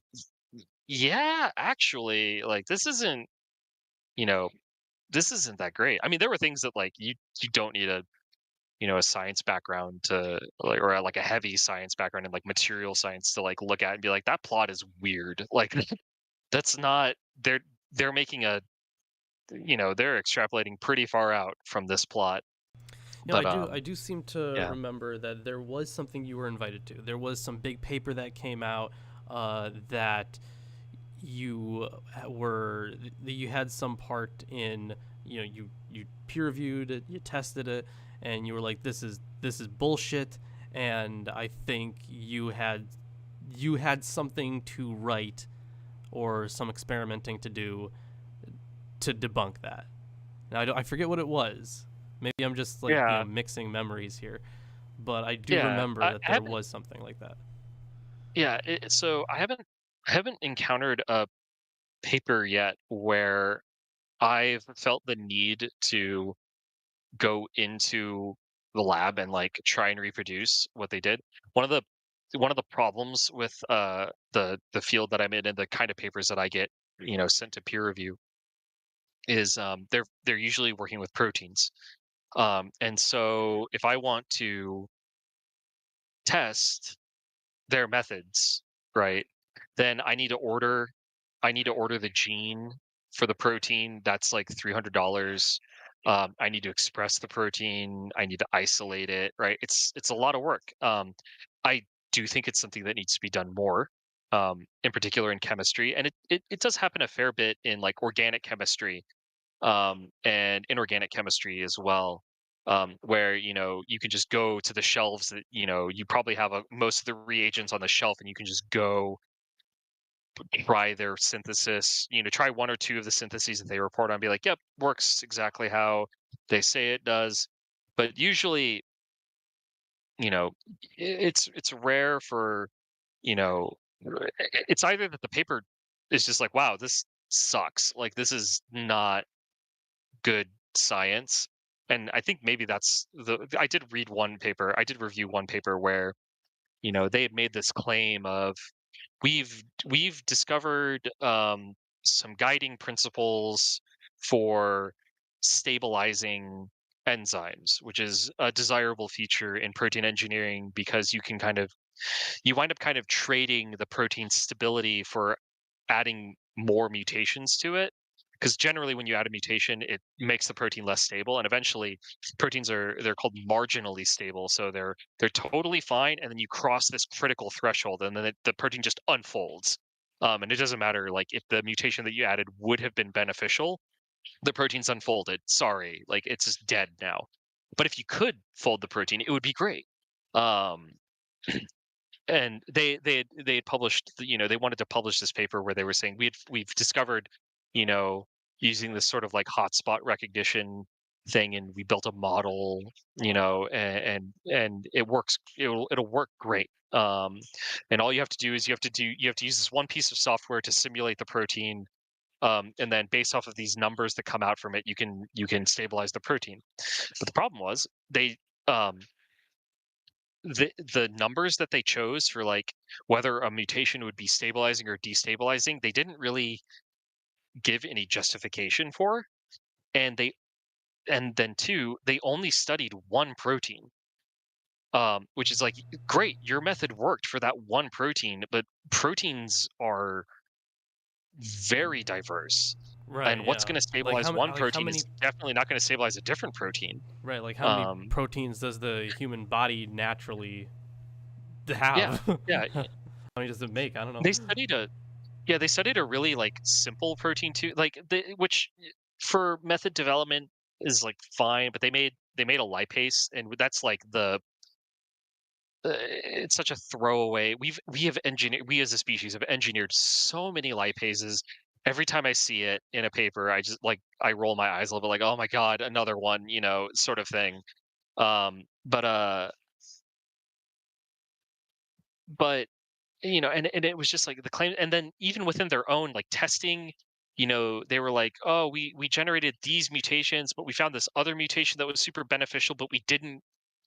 "Yeah, actually, like you know, this isn't that great." I mean, there were things that like you don't need a science background to like or like a heavy science background in like material science to like look at and be like that plot is weird. Like that's not they're making they're extrapolating pretty far out from this plot. But I do seem to yeah. remember that there was something you were invited to. There was some big paper that came out that you were that you had some part in. You peer reviewed it, you tested it, and you were like, this is bullshit. And I think you had something to write or some experimenting to do to debunk that. Now I forget what it was. Maybe I'm just like Yeah. mixing memories here, but I do Yeah. remember I that there haven't was something like that. yeah, so I haven't encountered a paper yet where I've felt the need to go into the lab and like try and reproduce what they did. One of the one of the problems with the field that I'm in and the kind of papers that I get, sent to peer review is they're usually working with proteins. And so if I want to test their methods, right? Then I need to order the gene for the protein. That's like $300. I need to express the protein. I need to isolate it, right? It's a lot of work. I do think it's something that needs to be done more, in particular in chemistry, and it does happen a fair bit in like organic chemistry, and inorganic chemistry as well, where you can just go to the shelves that you probably have most of the reagents on the shelf, and you can just go try their synthesis. Try one or two of the syntheses that they report on, be like, "Yep, works exactly how they say it does." But usually, you know, it's rare for you know, it's either that the paper is just like, "Wow, this sucks. Like this is not good science." And I think maybe that's I did read one paper. I did review one paper where, they had made this claim of we've discovered some guiding principles for stabilizing enzymes, which is a desirable feature in protein engineering because you wind up kind of trading the protein stability for adding more mutations to it. Because generally, when you add a mutation, it makes the protein less stable, and eventually, they're called marginally stable. So they're totally fine, and then you cross this critical threshold, and then the protein just unfolds. And it doesn't matter like if the mutation that you added would have been beneficial, the protein's unfolded. Sorry, like it's just dead now. But if you could fold the protein, it would be great. Um, and they had published they wanted to publish this paper where they were saying we've discovered you know using this sort of like hotspot recognition thing, and we built a model, and it works, it'll work great. And all you have to do is you have to use this one piece of software to simulate the protein, and then based off of these numbers that come out from it, you can stabilize the protein. But the problem was um the numbers that they chose for like whether a mutation would be stabilizing or destabilizing, they didn't really give any justification for. and then two, they only studied one protein, which is like, great, your method worked for that one protein, but proteins are very diverse, Right. and what's Yeah. going to stabilize one like how protein many is definitely not going to stabilize a different protein. right like how many Um, proteins does the human body naturally yeah, have? yeah. How many does it make? I don't know. They studied a Yeah, they studied a really like simple protein too, like which for method development is like fine, but they made a lipase, and that's like it's such a throwaway. We as a species have engineered so many lipases. Every time I see it in a paper, I roll my eyes a little bit, like, oh my god, another one, sort of thing. But but and it was just like the claim, and then even within their own like testing, they were like, oh, we generated these mutations, but we found this other mutation that was super beneficial, but we didn't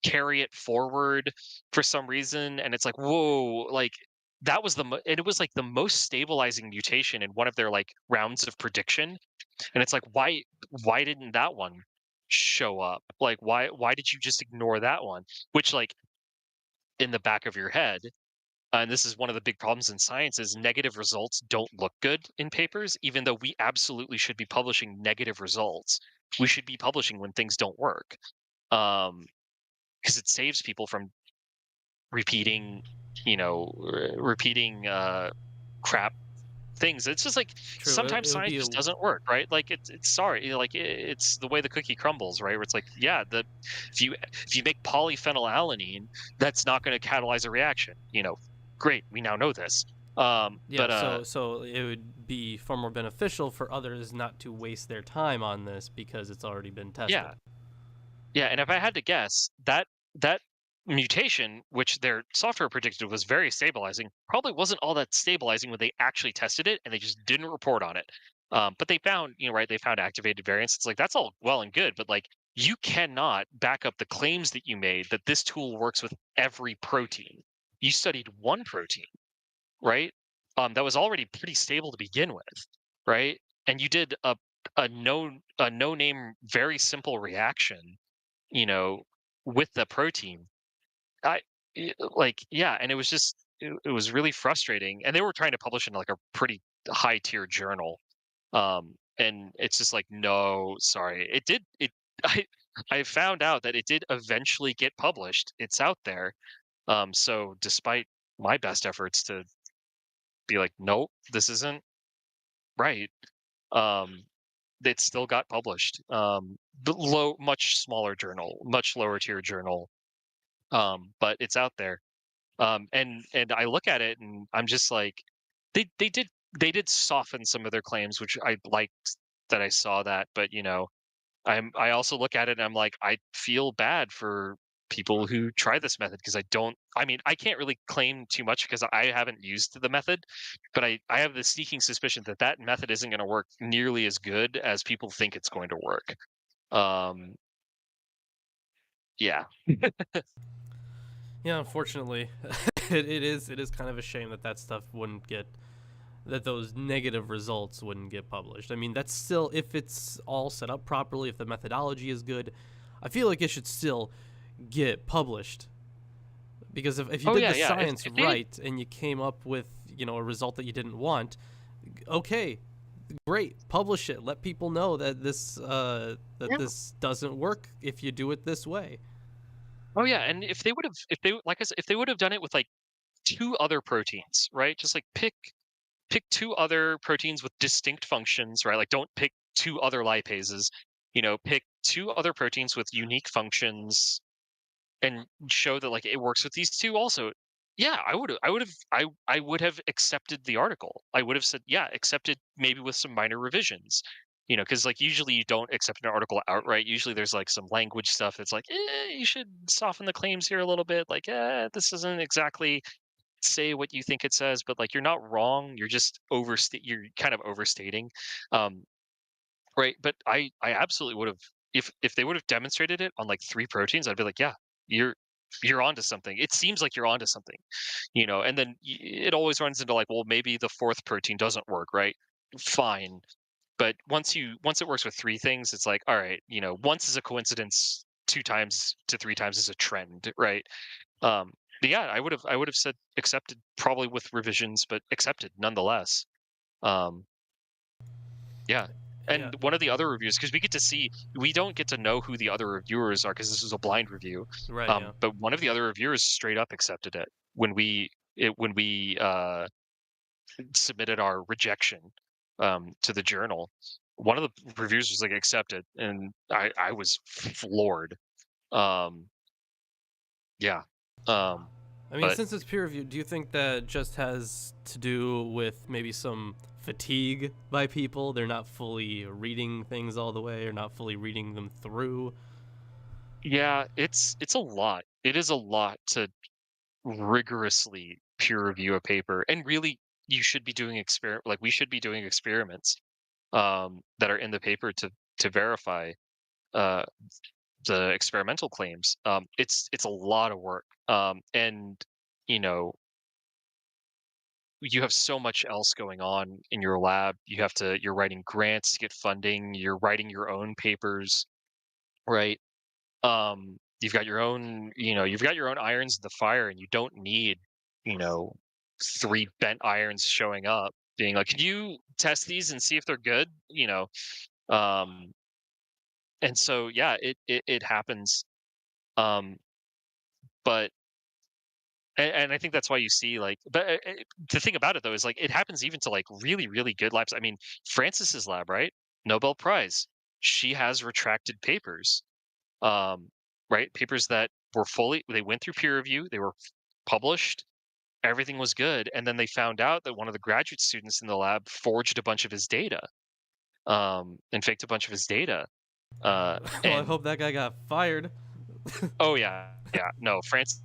carry it forward for some reason. And it's like, whoa, like that was and it was like the most stabilizing mutation in one of their like rounds of prediction. And it's like, why didn't that one show up? Like, why did you just ignore that one? Which, like, in the back of your head, and this is one of the big problems in science, is negative results don't look good in papers, even though we absolutely should be publishing negative results. We should be publishing when things don't work, because it saves people from repeating, repeating crap things. It's just like True. sometimes It would science be just doesn't work, right? Like it's sorry, like it's the way the cookie crumbles, right? Where it's like, yeah, if you make polyphenylalanine, that's not going to catalyze a reaction. Great, we now know this. yeah. But So it would be far more beneficial for others not to waste their time on this because it's already been tested. yeah, yeah. And if I had to guess, that mutation, which their software predicted was very stabilizing, probably wasn't all that stabilizing when they actually tested it, and they just didn't report on it. But they found, right? They found activated variants. It's like that's all well and good, but like you cannot back up the claims that you made that this tool works with every protein. You studied one protein, right? That was already pretty stable to begin with, right? And you did a no name very simple reaction, you know, with the protein. Like, yeah, and it was really frustrating. And they were trying to publish in like a pretty high tier journal, and it's just like, no, sorry, it did it. I I found out that it did eventually get published. It's out there. So despite my best efforts to be like, nope, this isn't right. Um, it still got published. But much smaller journal, much lower tier journal. But it's out there. And I look at it and I'm just like, they did soften some of their claims, which I liked that I saw that. But I also look at it and I'm like, I feel bad for people who try this method, because I mean, I can't really claim too much because I haven't used the method, but I have the sneaking suspicion that that method isn't going to work nearly as good as people think it's going to work. Um, yeah. Yeah, unfortunately, it is kind of a shame that that stuff wouldn't get that those negative results wouldn't get published. I mean, that's still, if it's all set up properly, if the methodology is good, I feel like it should still get published. Because if you Oh did yeah, the yeah. science If they had, right and you came up with, a result that you didn't want, okay, great, publish it. Let people know that yeah. this doesn't work if you do it this way. Oh yeah, and if they like I said, if they would have done it with like two other proteins, right? Just like pick two other proteins with distinct functions, right? Like don't pick two other lipases, pick two other proteins with unique functions and show that like it works with these two also. Yeah, I would have accepted the article. I would have said, yeah, accepted, maybe with some minor revisions. Because like usually you don't accept an article outright. Usually there's like some language stuff that's like, you should soften the claims here a little bit. Like, this doesn't exactly say what you think it says, but like you're not wrong. You're kind of overstating. Um, right. But I absolutely would have, if they would have demonstrated it on like three proteins, I'd be like, yeah, you're you're onto something. It seems like you're onto something, and then it always runs into like, well, maybe the fourth protein doesn't work, right? Fine. But once it works with three things, it's like, all right, once is a coincidence, two times to three times is a trend, right? Um, but yeah, I would have said accepted probably with revisions, but accepted nonetheless. Um, yeah. Yeah, And one of the other reviews, because we don't get to know who the other reviewers are because this is a blind review. right. Yeah. But one of the other reviewers straight up accepted it when we submitted our rejection to the journal. One of the reviewers was like accepted, and I was floored. Um, yeah. Um, I mean, but since it's peer reviewed, do you think that just has to do with maybe some fatigue by people? They're not fully reading things all the way, or not fully reading them through. yeah, it's a lot. It is a lot to rigorously peer review a paper, and really, you should be doing we should be doing experiments that are in the paper to verify uh, the experimental claims. It's a lot of work, and you know you have so much else going on in your lab. You're writing grants to get funding. You're writing your own papers, right? You've got your own irons in the fire, and you don't need, you know, three bent irons showing up, being like, "Can you test these and see if they're good?" Um, and so yeah, it happens. Um, but and I think that's why you see the thing about it though is like it happens even to like really really good labs. I mean, Francis's lab, right? Nobel Prize. She has retracted papers, um, right? Papers that they went through peer review, they were published, everything was good, and then they found out that one of the graduate students in the lab forged a bunch of his data, and faked a bunch of his data. Well, I And hope that guy got fired. oh yeah, yeah, no, Francis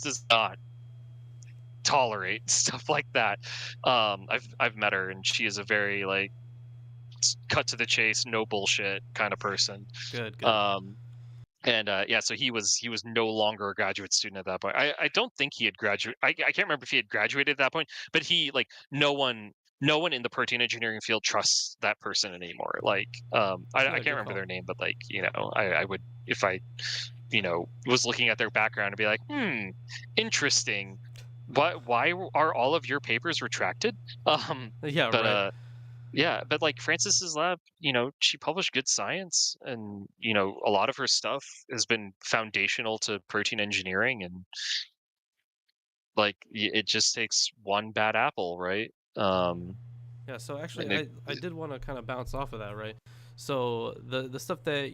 does not tolerate stuff like that. I've met her, and she is a very like cut to the chase, no bullshit kind of person. Good, good. Um, And yeah, so he was no longer a graduate student at that point. I don't think he had graduated. I can't remember if he had graduated at that point, but he like no one in the protein engineering field trusts that person anymore. Like I Yeah, can't good remember call. their name, but like I would if I was looking at their background and be like, interesting. Why are all of your papers retracted? Um, Yeah, but right. yeah, but like Francis's lab, she published good science, and a lot of her stuff has been foundational to protein engineering, and like it just takes one bad apple, right? Yeah, so actually, And it, I did want to kind of bounce off of that, right? So the stuff that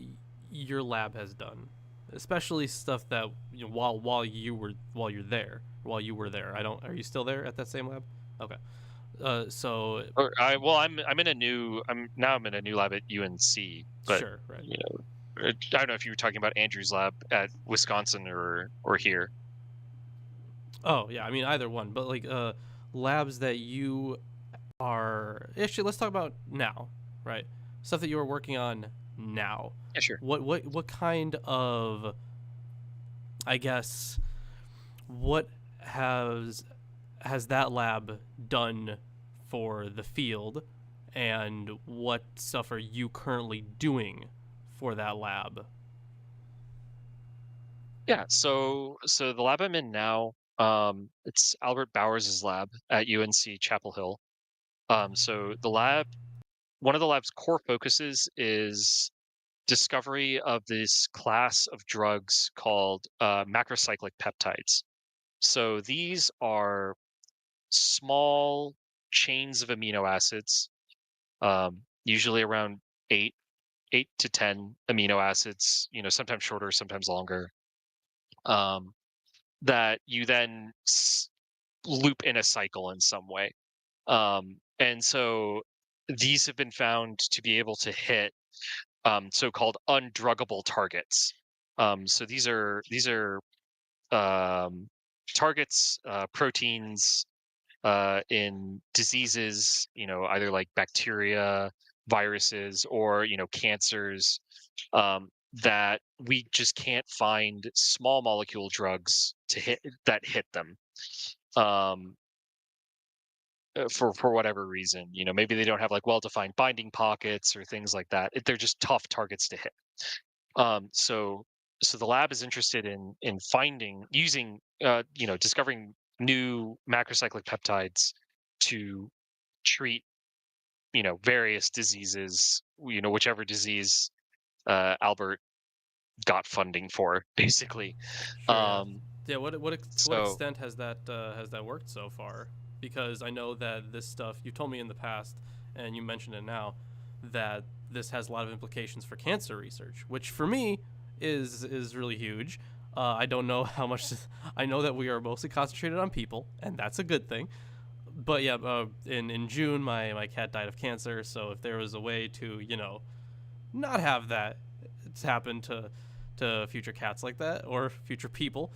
your lab has done, especially stuff that while you were there. I don't. Are you still there at that same lab? Okay. So or I well, I'm in a new lab at UNC, but sure, right. I don't know if you were talking about Andrew's lab at Wisconsin or here. Oh yeah, I mean either one, but like labs that you are actually let's talk about now, right? Stuff that you are working on now. Yeah, sure. What kind of I guess what has that lab done for the field, and what stuff are you currently doing for that lab? Yeah, so the lab I'm in now, it's Albert Bowers' lab at UNC Chapel Hill. So one of the lab's core focuses is discovery of this class of drugs called macrocyclic peptides. So these are small chains of amino acids, usually around eight, 8 to 10 amino acids. Sometimes shorter, sometimes longer. Um, that you then loop in a cycle in some way. And so these have been found to be able to hit so-called undruggable targets. So these are targets, proteins in diseases, either like bacteria, viruses, or cancers, that we just can't find small molecule drugs to hit them. Um, for whatever reason. Maybe they don't have like well-defined binding pockets or things like that. They're just tough targets to hit. So the lab is interested in finding using discovering new macrocyclic peptides to treat various diseases. Whichever disease Albert got funding for, basically. Sure. Yeah. Um, Yeah. To what so extent has that worked so far? Because I know that this stuff you told me in the past, and you mentioned it now, that this has a lot of implications for cancer research, which for me is really huge. I don't know how much. I know that we are mostly concentrated on people, and that's a good thing. But yeah, in June, my cat died of cancer. So if there was a way to not have that happen to future cats like that or future people,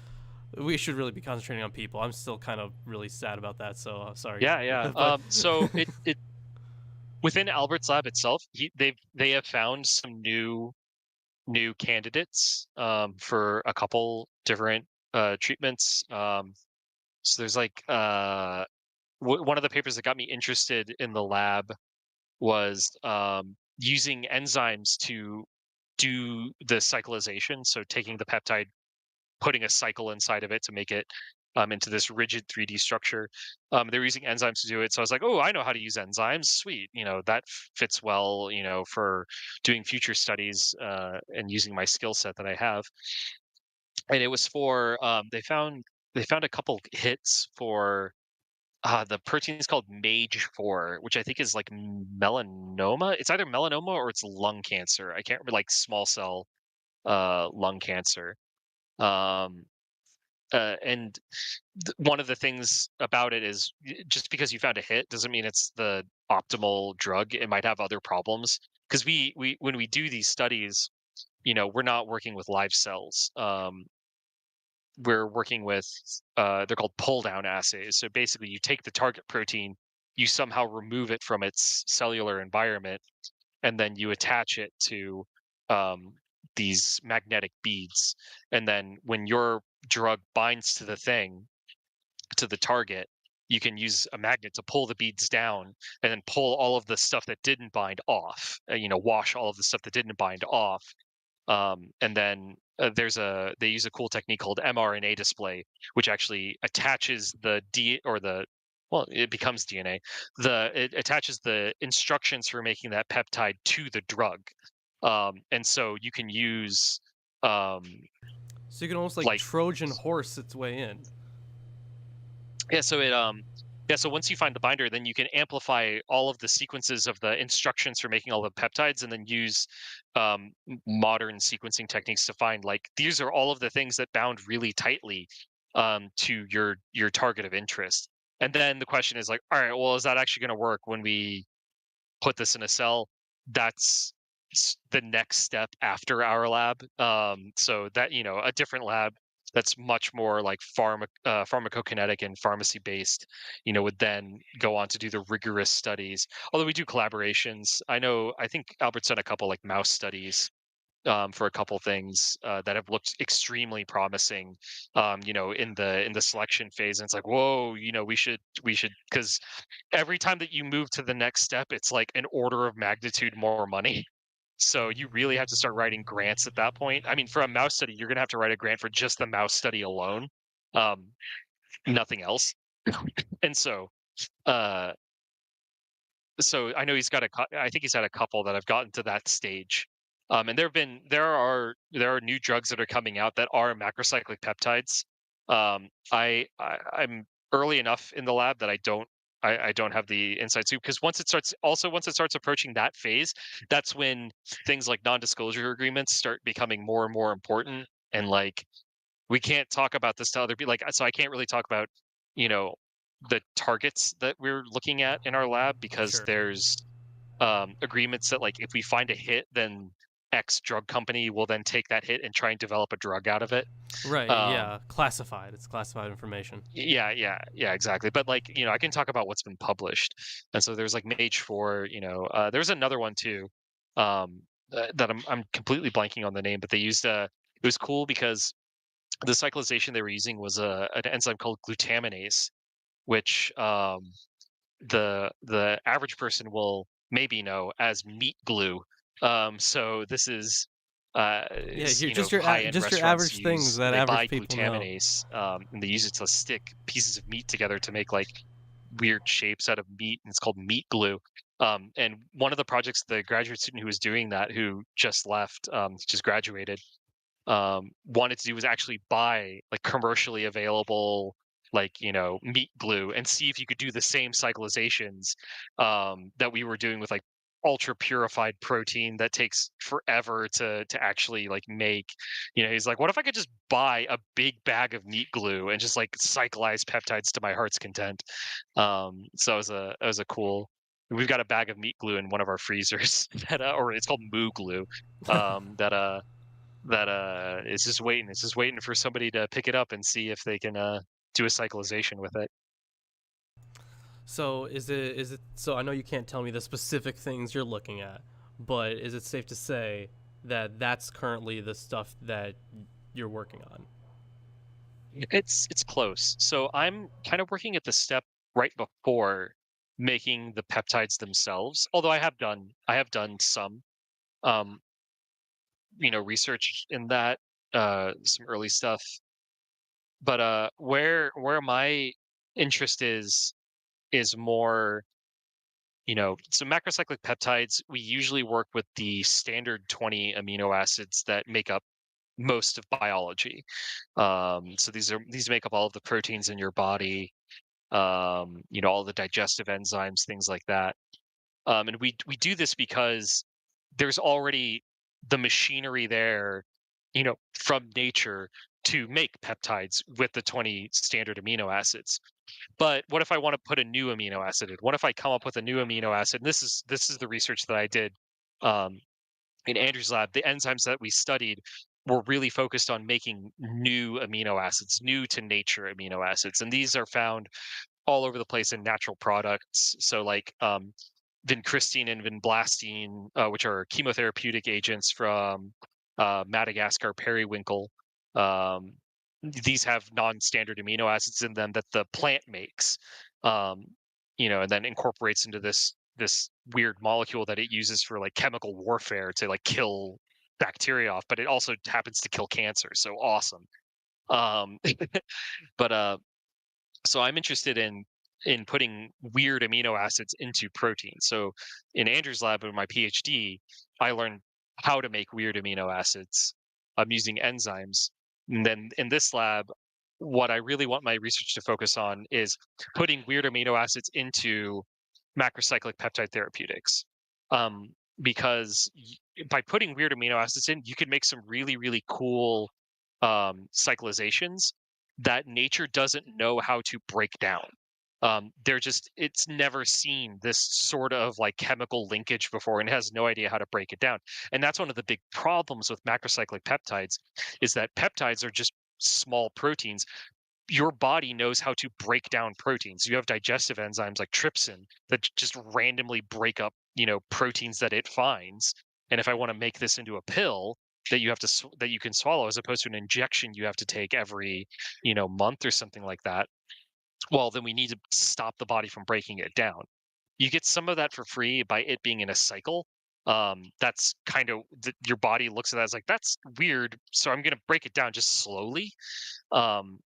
we should really be concentrating on people. I'm still kind of really sad about that. So sorry, yeah, yeah. but So it within Albert's lab itself, they have found some new candidates for a couple different treatments. So there's like one of the papers that got me interested in the lab was using enzymes to do the cyclization. So taking the peptide, putting a cycle inside of it to make it into this rigid 3D structure. They were using enzymes to do it. So I was like, oh, I know how to use enzymes. Sweet. That fits well, for doing future studies and using my skill set that I have. And it was for they found a couple hits for the protein is called MAGE4, which I think is like melanoma. It's either melanoma or it's lung cancer. I can't remember, like small cell lung cancer. Um, and one of the things about it is just because you found a hit doesn't mean it's the optimal drug. It might have other problems because we when we do these studies, we're not working with live cells. We're working with they're called pull down assays. So basically, you take the target protein, you somehow remove it from its cellular environment, and then you attach it to um, these magnetic beads. And then when your drug binds to the thing, to the target, you can use a magnet to pull the beads down and then pull all of the stuff that didn't bind off. Wash all of the stuff that didn't bind off, and then they use a cool technique called mRNA display, which actually attaches the D or the well, it becomes DNA. It attaches the instructions for making that peptide to the drug, and so you can use um, so you can almost like like Trojan horse its way in. yeah, so so once you find the binder, then you can amplify all of the sequences of the instructions for making all the peptides, and then use modern sequencing techniques to find like these are all of the things that bound really tightly to your target of interest. And then the question is like, all right, well, is that actually going to work when we put this in a cell? That's the next step after our lab. So that a different lab that's much more like pharmacokinetic and pharmacy based, would then go on to do the rigorous studies. Although we do collaborations, I think Albert's done a couple like mouse studies for a couple things that have looked extremely promising, in the selection phase. And it's like, whoa, we should because every time that you move to the next step, it's like an order of magnitude more money. So you really have to start writing grants at that point. I mean, for a mouse study, you're gonna have to write a grant for just the mouse study alone, um, nothing else. And uh, so I know I think he's had a couple that have gotten to that stage. And there are new drugs that are coming out that are macrocyclic peptides. I'm early enough in the lab that I don't have the insight to, because once it starts approaching that phase, that's when things like non-disclosure agreements start becoming more and more important. And like we can't talk about this to other people. Like, so I can't really talk about, you know, the targets that we're looking at in our lab, because Sure. there's agreements that like if we find a hit, then X drug company will then take that hit and try and develop a drug out of it. Right. Um, Yeah. Classified. It's classified information. yeah, yeah, yeah, exactly. But like, I can talk about what's been published. And so there's like Mage 4, there's another one too, that I'm completely blanking on the name, but they used it was cool because the cyclization they were using was an enzyme called glutaminase, which the average person will maybe know as meat glue. So this Yeah, is you're high end just your restaurants average things use. that They average buy people know. glutaminase, and they use it to stick pieces of meat together to make like weird shapes out of meat, and it's called meat glue. And one of the projects, the graduate student who was doing that, who just left, just graduated, wanted to do was actually buy like commercially available like meat glue and see if you could do the same cyclizations that we were doing with like ultra purified protein that takes forever to actually like make. He's like, what if I could just buy a big bag of meat glue and just like cyclize peptides to my heart's content. So it was a cool. We've got a bag of meat glue in one of our freezers that or it's called moo glue, that is just waiting. It's just waiting for somebody to pick it up and see if they can do a cyclization with it. So is it so I know you can't tell me the specific things you're looking at, but is it safe to say that that's currently the stuff that you're working on? It's close. So I'm kind of working at the step right before making the peptides themselves. Although I have done some um, research in that, some early stuff. But where my interest is more. So macrocyclic peptides, we usually work with the standard 20 amino acids that make up most of biology. So these make up all of the proteins in your body, all the digestive enzymes, things like that. And we do this because there's already the machinery there, from nature to make peptides with the 20 standard amino acids. But what if I want to put a new amino acid in? What if I come up with a new amino acid? And this is the research that I did um, in Andrew's lab. The enzymes that we studied were really focused on making new amino acids, new to nature amino acids, and these are found all over the place in natural products. So like vincristine and vinblastine, which are chemotherapeutic agents from Madagascar periwinkle. Um, these have non-standard amino acids in them that the plant makes, um, and then incorporates into this weird molecule that it uses for like chemical warfare to like kill bacteria off, but it also happens to kill cancer. So awesome. Um, but so I'm interested in putting weird amino acids into protein. So in Andrew's lab in my PhD, I learned how to make weird amino acids using enzymes. And then in this lab, what I really want my research to focus on is putting weird amino acids into macrocyclic peptide therapeutics. Because by putting weird amino acids in, you can make some really, really cool cyclizations that nature doesn't know how to break down. It's never seen this sort of like chemical linkage before and has no idea how to break it down. And that's one of the big problems with macrocyclic peptides is that peptides are just small proteins. Your body knows how to break down proteins. You have digestive enzymes like trypsin that just randomly break up, proteins that it finds. And if I want to make this into a pill that that you can swallow as opposed to an injection you have to take every, month or something like that, well, then we need to stop the body from breaking it down. You get some of that for free by it being in a cycle. That's kind of your body looks at that as like, that's weird. So I'm going to break it down just slowly. Um,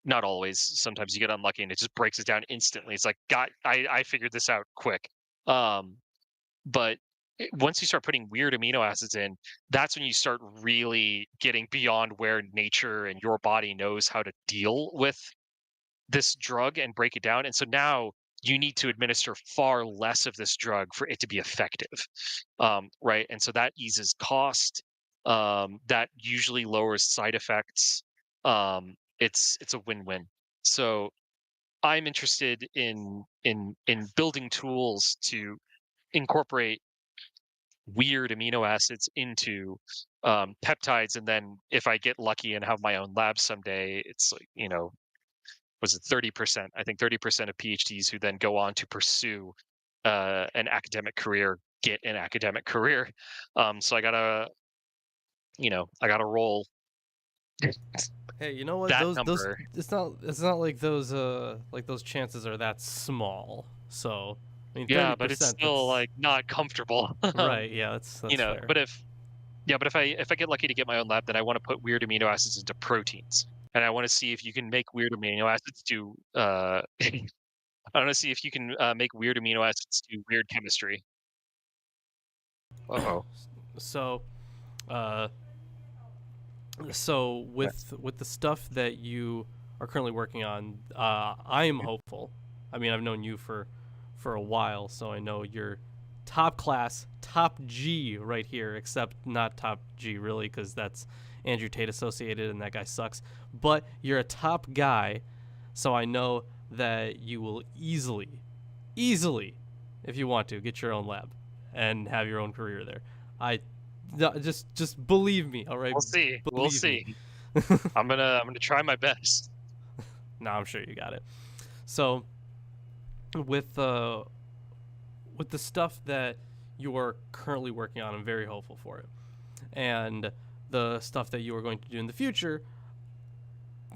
Not always. Sometimes you get unlucky and it just breaks it down instantly. It's like, I figured this out quick. Um, but once you start putting weird amino acids in, that's when you start really getting beyond where nature and your body knows how to deal with this drug and break it down. And so now you need to administer far less of this drug for it to be effective, right? And so that eases cost. That usually lowers side effects. It's a win-win. So I'm interested in building tools to incorporate weird amino acids into peptides, and then if I get lucky and have my own lab someday, it's like was it 30%? I think 30% of PhDs who then go on to pursue an academic career get an academic career. So I gotta roll Hey, you know what? that Those number. it's not like those chances are that small. So, I mean, Yeah, but it's 30%, still, that's like, not comfortable. right. Yeah, You that's know, fair. but if I get lucky to get my own lab, then I wanna put weird amino acids into proteins, and I wanna see if you can make weird amino acids do, I wanna see if you can, make weird amino acids do weird chemistry. Uh-oh. So, uh, so That's with the stuff that you are currently working on, I am hopeful. I mean, I've known you for a while, so I know you're top class, top G right here. Except not top G really, because that's Andrew Tate associated, and that guy sucks. But you're a top guy, so I know that you will easily, if you want to, get your own lab and have your own career there. I no, just believe me, all right? We'll see, we'll Believe me. see. I'm gonna try my best. No, I'm sure you got it. So with with the stuff that you are currently working on, I'm very hopeful for it. And the stuff that you are going to do in the future,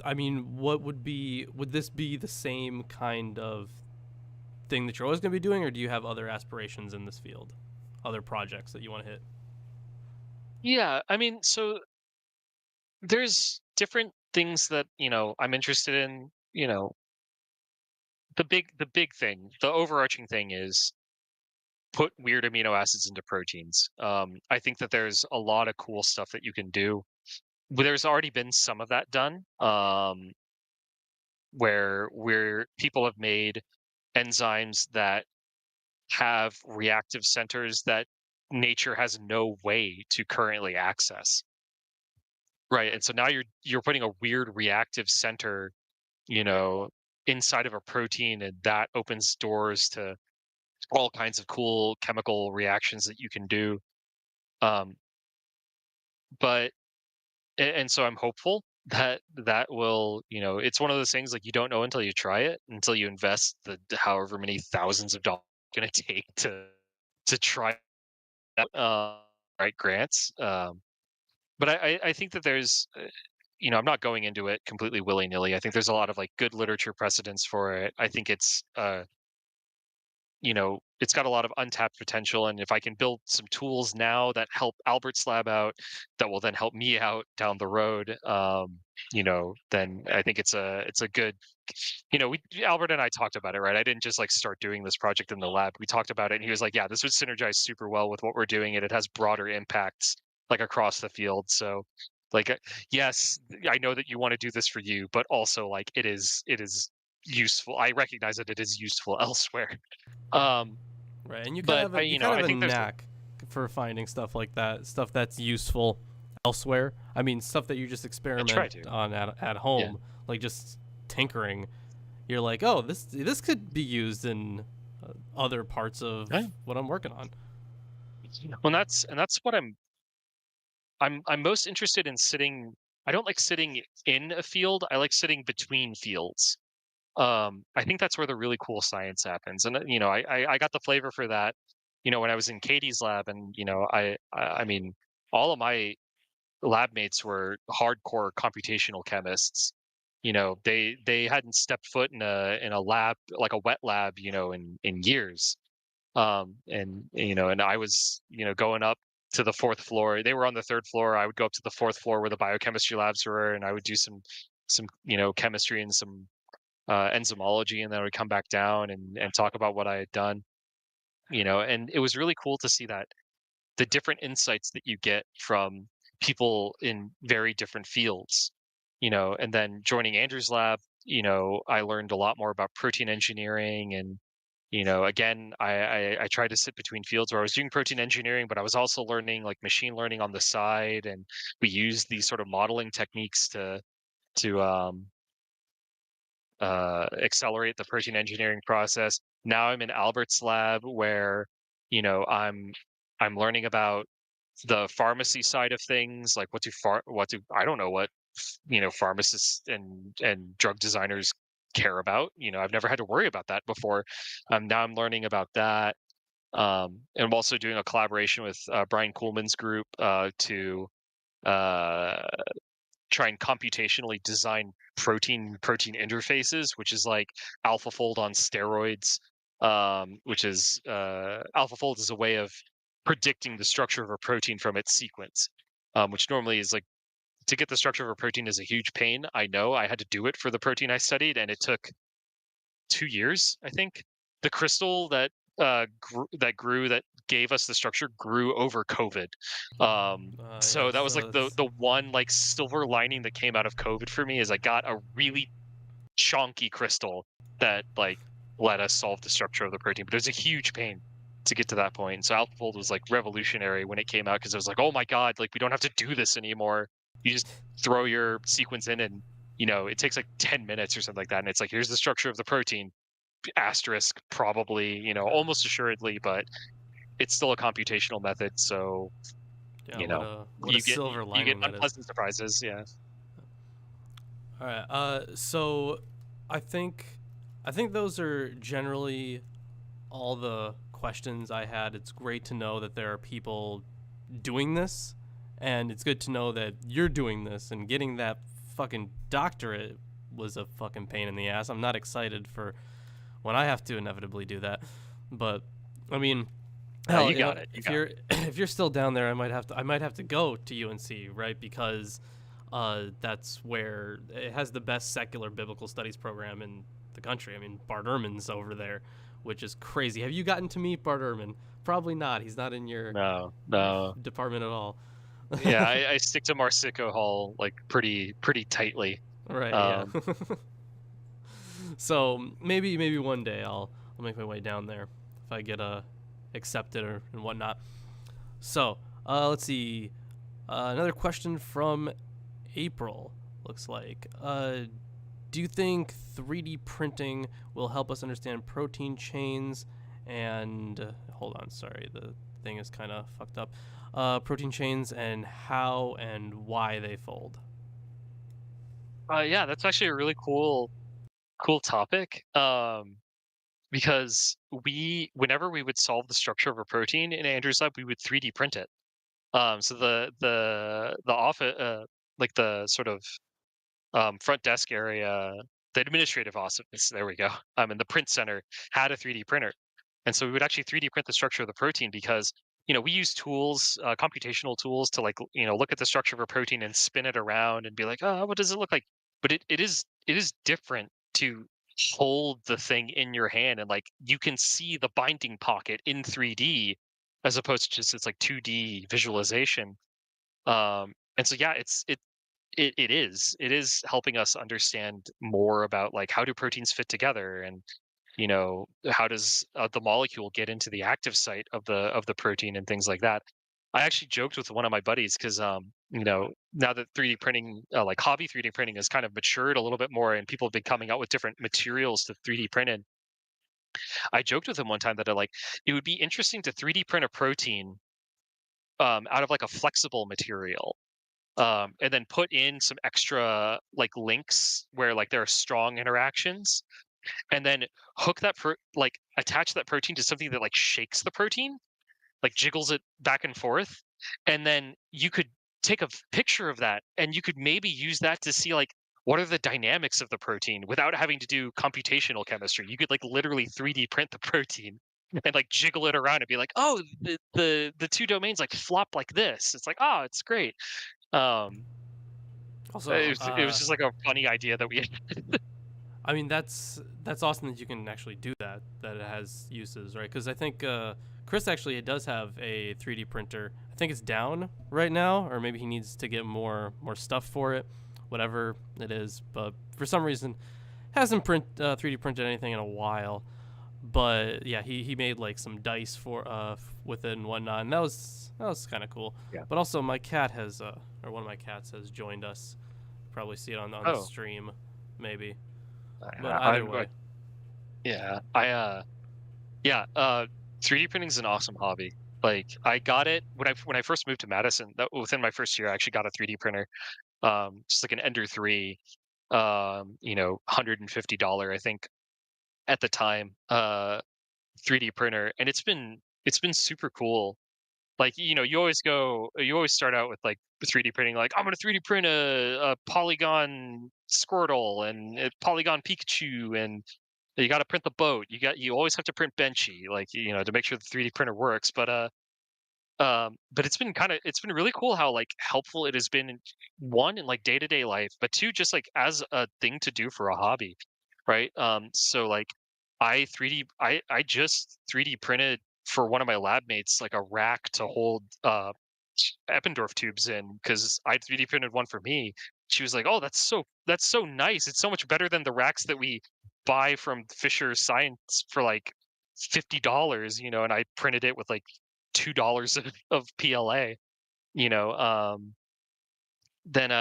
I mean, would this be the same kind of thing that you're always going to be doing, or do you have other aspirations in this field, other projects that you want to hit? Yeah, I mean, so there's different things that, I'm interested in, the big thing, the overarching thing is put weird amino acids into proteins. I think that there's a lot of cool stuff that you can do. There's already been some of that done, where people have made enzymes that have reactive centers that nature has no way to currently access. Right. And so now you're putting a weird reactive center, you know, inside of a protein, and that opens doors to all kinds of cool chemical reactions that you can do. Um, but and so I'm hopeful that that will, it's one of those things like you don't know until you try it, until you invest the however many thousands of dollars it's going to take to try that, right grants. But I think that there's, I'm not going into it completely willy nilly. I think there's a lot of like good literature precedents for it. I think it's got a lot of untapped potential. And if I can build some tools now that help Albert's lab out, that will then help me out down the road, then I think it's a good, Albert and I talked about it, right? I didn't just like start doing this project in the lab. We talked about it, and he was like, "Yeah, this would synergize super well with what we're doing, and it has broader impacts like across the field." So, like, yes, I know that you want to do this for you, but also like it is useful. I recognize that it is useful elsewhere. Um, Right, and you kind but of I, have you kind of I have a think there's knack for finding stuff like that, stuff that's useful elsewhere. I mean, stuff that you just I try experiment to, on at yeah. home, like just tinkering. You're like, oh, this could be used in other parts of Yeah. what I'm working on. Well, that's what I'm most interested in sitting. I don't like sitting in a field. I like sitting between fields. I think that's where the really cool science happens, and I got the flavor for that, when I was in Katie's lab, and I mean, all of my lab mates were hardcore computational chemists. They hadn't stepped foot in a lab, like a wet lab, in years. And I was, going up to the fourth floor. They were on the third floor. I would go up to the fourth floor where the biochemistry labs were, and I would do some chemistry and some enzymology, and then I would come back down and talk about what I had done. And it was really cool to see that the different insights that you get from people in very different fields. And then joining Andrew's lab, I learned a lot more about protein engineering. And again, I tried to sit between fields where I was doing protein engineering, but I was also learning like machine learning on the side, and we used these sort of modeling techniques to accelerate the protein engineering process. Now I'm in Albert's lab where, I'm learning about the pharmacy side of things, like what do I don't know what pharmacists and drug designers care about. I've never had to worry about that before. Now I'm learning about that. And I'm also doing a collaboration with Brian Kuhlman's group to uh, try and computationally design protein interfaces, which is like AlphaFold on steroids. which is AlphaFold is a way of predicting the structure of a protein from its sequence, which normally is like to get the structure of a protein is a huge pain. I know I had to do it for the protein I studied, and it took 2 years, I think. The crystal that grew that gave us the structure grew over COVID. So that Yes, was like the one like silver lining that came out of COVID for me is I got a really chonky crystal that like let us solve the structure of the protein. But it was a huge pain to get to that point. So AlphaFold was like revolutionary when it came out because it was like, oh my god, like we don't have to do this anymore. You just throw your sequence in and it takes like 10 minutes or something like that. And it's like, here's the structure of the protein, asterisk, probably, almost assuredly, but it's still a computational method. So, yeah. you What know, a silver you get lining that is. unpleasant surprises. Yeah. All right. So I think those are generally all the questions I had. It's great to know that there are people doing this, and it's good to know that you're doing this, and getting that fucking doctorate was a fucking pain in the ass. I'm not excited for when I have to inevitably do that. But I mean, hell, You got it. You if got you're it. if you're still down there, I might have to go to UNC, right? Because that's where it has the best secular biblical studies program in the country. I mean, Bart Ehrman's over there, which is crazy. Have you gotten to meet Bart Ehrman? Probably not. He's not in your No, no. department at all. Yeah, I stick to Marsico Hall like pretty tightly. Right. Yeah. Um, So maybe one day I'll make my way down there if I get accepted and whatnot. So let's see. Another question from April. Looks like. Do you think 3D printing will help us understand protein chains? And hold on, sorry, the thing is kind of fucked up. Protein chains and how and why they fold. yeah, that's actually a really cool topic. Because whenever we would solve the structure of a protein in Andrew's lab, we would 3D print it. So the office, like the sort of front desk area, the administrative office, there we go. And the print center had a 3D printer, and so we would actually 3D print the structure of the protein because we use tools, computational tools, to like look at the structure of a protein and spin it around and be like, oh, what does it look like? But it is different to hold the thing in your hand and like you can see the binding pocket in 3D as opposed to just it's like 2D visualization. And so yeah, it is helping us understand more about like how do proteins fit together and how does the molecule get into the active site of the protein and things like that. I actually joked with one of my buddies because now that 3D printing, like hobby 3D printing, has kind of matured a little bit more and people have been coming out with different materials to 3D print in. I joked with him one time that it would be interesting to 3D print a protein out of like a flexible material, and then put in some extra like links where like there are strong interactions, and then hook like attach that protein to something that like shakes the protein, like jiggles it back and forth, and then you could take a picture of that, and you could maybe use that to see like what are the dynamics of the protein without having to do computational chemistry. You could like literally 3D print the protein and like jiggle it around and be like, oh, the two domains like flop like this. It's like, oh, it's great. Um, Also, it was just like a funny idea that we had. I mean, that's awesome that you can actually do that. That it has uses, right? Because I think Chris actually does have a 3D printer. I think it's down right now, or maybe he needs to get more stuff for it, whatever it is. But for some reason, hasn't 3D printed anything in a while. But yeah, he made like some dice for with it and whatnot, and that was kind of cool. Yeah. But also, my cat has or one of my cats has joined us. Probably see it on the Oh, stream, maybe. But I, either I, way, yeah, yeah, 3D printing is an awesome hobby. Like I got it when I first moved to Madison. That within my first year, I actually got a 3D printer, just like an Ender 3, $150, I think at the time, 3D printer, and it's been super cool. Like you always start out with like 3D printing, like I'm gonna 3D print a polygon Squirtle and a polygon Pikachu, and You got to print the boat. You always have to print Benchy, like to make sure the 3D printer works. But it's been really cool how like helpful it has been in like day to day life, but two, just like as a thing to do for a hobby, right? So like I just 3D printed for one of my lab mates like a rack to hold Eppendorf tubes in because I 3D printed one for me. She was like, "Oh, that's so nice. It's so much better than the racks that we buy from Fisher Science for like $50." And I printed it with like $2 of PLA. You know, then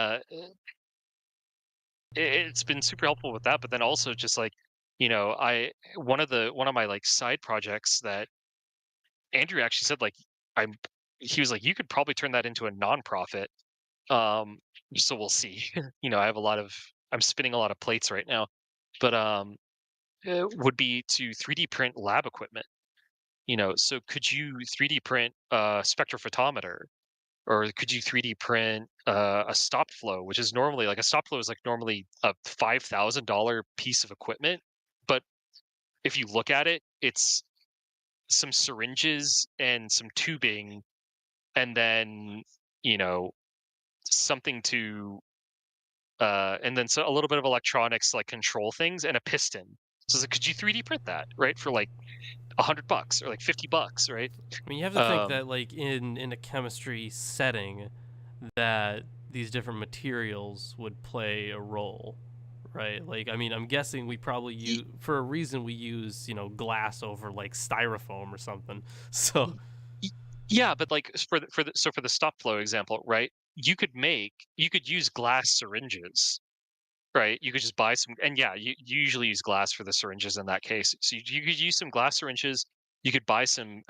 it's been super helpful with that. But then also just like I one of my like side projects that Andrew actually said like I'm he was like you could probably turn that into a nonprofit. Um, so we'll see. I have I'm spinning a lot of plates right now, but it would be to 3D print lab equipment. So could you 3D print a spectrophotometer, or could you 3D print a stop flow, which is normally like a stop flow is like normally a $5,000 piece of equipment, but if you look at it, it's some syringes and some tubing, and then you know something to and then so a little bit of electronics like control things and a piston. So it's like, could you 3D print that, right, for like $100 or like $50, right? I mean, you have to think Um, that like in a chemistry setting, that these different materials would play a role, right? Like, I mean, I'm guessing we probably y- use for a reason we use glass over like styrofoam or something. So y- yeah, but like for the stop flow example, right? You could use glass syringes. Right, you could just buy some, and yeah, you usually use glass for the syringes in that case. So you could use some glass syringes. You could buy some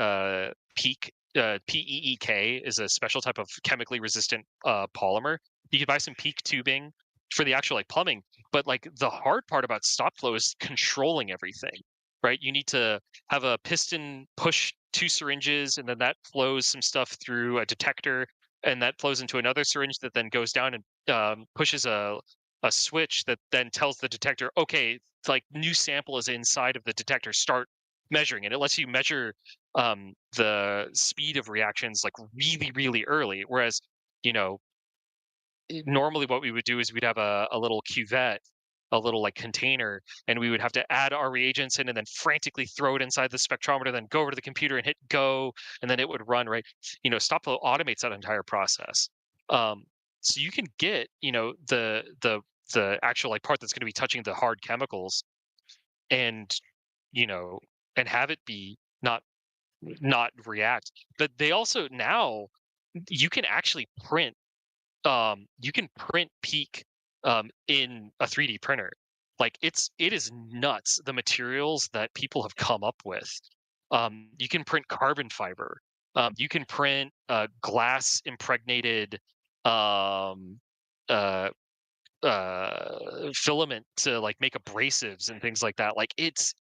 PEEK. PEEK is a special type of chemically resistant polymer. You could buy some PEEK tubing for the actual like plumbing. But like the hard part about stop flow is controlling everything, right? You need to have a piston push two syringes, and then that flows some stuff through a detector, and that flows into another syringe that then goes down and pushes a switch that then tells the detector, okay, like new sample is inside of the detector, start measuring it. It lets you measure the speed of reactions like really, really early. Whereas, you know, normally what we would do is we'd have a little cuvette, a little like container, and we would have to add our reagents in and then frantically throw it inside the spectrometer, then go over to the computer and hit go, and then it would run, right? StopFlow automates that entire process. Um, so you can get, the actual like part that's going to be touching the hard chemicals, and you know, and have it be not react. But they also now you can actually print peak in a 3D printer. Like it is nuts the materials that people have come up with. You can print carbon fiber. You can print glass impregnated um, uh, filament to like make abrasives and things like that. Like it's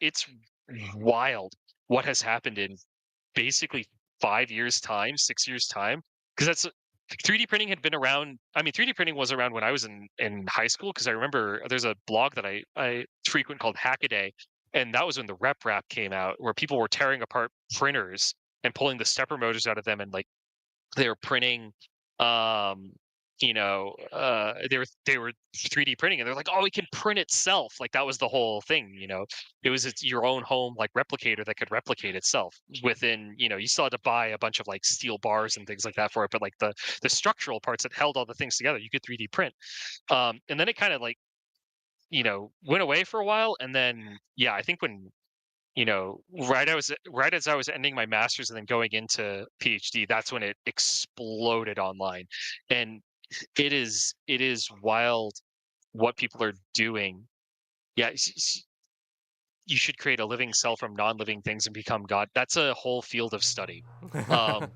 wild what has happened in basically 5 years time, 6 years time, because that's 3D printing had been around. I mean, 3D printing was around when I was in high school, because I remember there's a blog that I frequent called Hackaday, and that was when the rep wrap came out, where people were tearing apart printers and pulling the stepper motors out of them, and like they were printing um they were 3D printing, and they're like, oh, it can print itself. Like that was the whole thing. It's your own home like replicator that could replicate itself within, you still had to buy a bunch of like steel bars and things like that for it, but like the structural parts that held all the things together you could 3D print. And then it kind of like went away for a while, and then yeah, I think when right as I was ending my master's and then going into PhD, that's when it exploded online. And it is wild what people are doing. Yeah, you should create a living cell from non-living things and become God. That's a whole field of study. Um,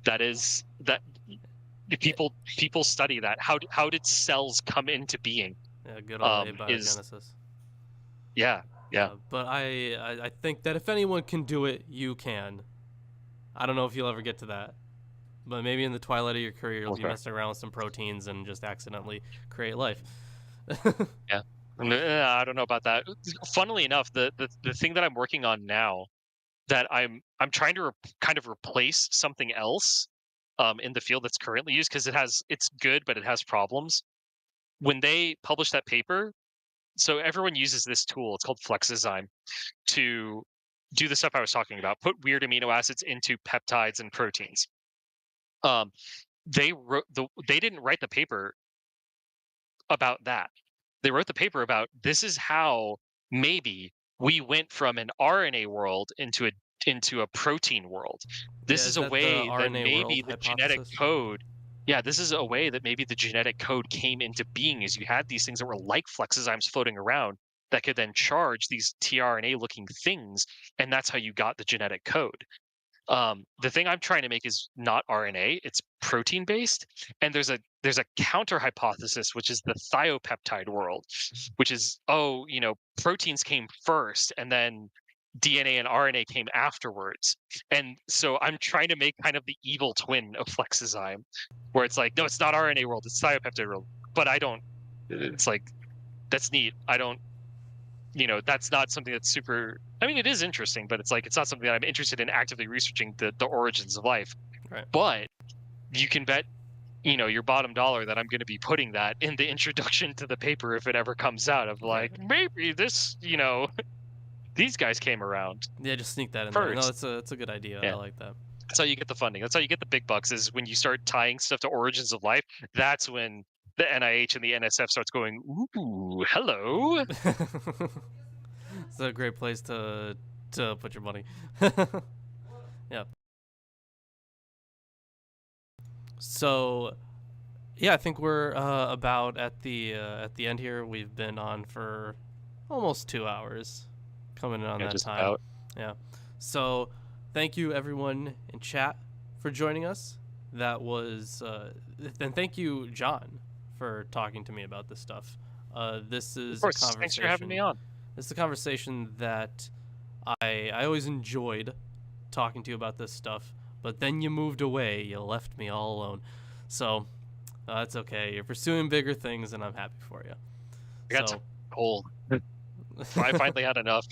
that is that yeah, people study that. How did cells come into being? yeah, good old Is abiogenesis. Yeah, yeah. But I think that if anyone can do it, you can. I don't know if you'll ever get to that, but maybe in the twilight of your career, you'll be Okay. messing around with some proteins and just accidentally create life. Yeah. I don't know about that. Funnily enough, the thing that I'm working on now that I'm trying to kind of replace something else in the field that's currently used because it's good, but it has problems. When they published that paper, so everyone uses this tool. It's called Flexzyme to do the stuff I was talking about. Put weird amino acids into peptides and proteins. Um, they didn't write the paper about that. They wrote the paper about this is how maybe we went from an RNA world into a protein world. Yeah, This is is a that the way that RNA maybe world the genetic hypothesis? code yeah, this is a way that maybe the genetic code came into being is you had these things that were like flexozymes floating around that could then charge these tRNA looking things, and that's how you got the genetic code. The thing I'm trying to make is not RNA; it's protein based. And there's a counter hypothesis, which is the thiopeptide world, which is proteins came first, and then DNA and RNA came afterwards. And so I'm trying to make kind of the evil twin of Flexozyme, where it's like, no, it's not RNA world; it's thiopeptide world. But I don't. It's like that's neat. I don't that's not something that's super. I mean, it is interesting, but it's like it's not something that I'm interested in actively researching the origins of life. Right. But you can bet your bottom dollar that I'm going to be putting that in the introduction to the paper if it ever comes out of like maybe this these guys came around Yeah, just sneak that in there. No, first. it's a good idea. Yeah. I like that. That's how you get the funding. That's how you get the big bucks is when you start tying stuff to origins of life. That's when the NIH and the NSF starts going, ooh, hello. It's a great place to put your money. Yeah. So, yeah, I think we're about at the end here. We've been on for almost 2 hours, coming in on that Just time. about. Yeah. So, thank you everyone in chat for joining us. That was then thank you, John, for talking to me about this stuff. This is Of course. a conversation. Thanks for having me on. This is a conversation that I always enjoyed talking to you about this stuff, but then you moved away. You left me all alone. So that's okay. You're pursuing bigger things, and I'm happy for you. I got cold. I finally had enough.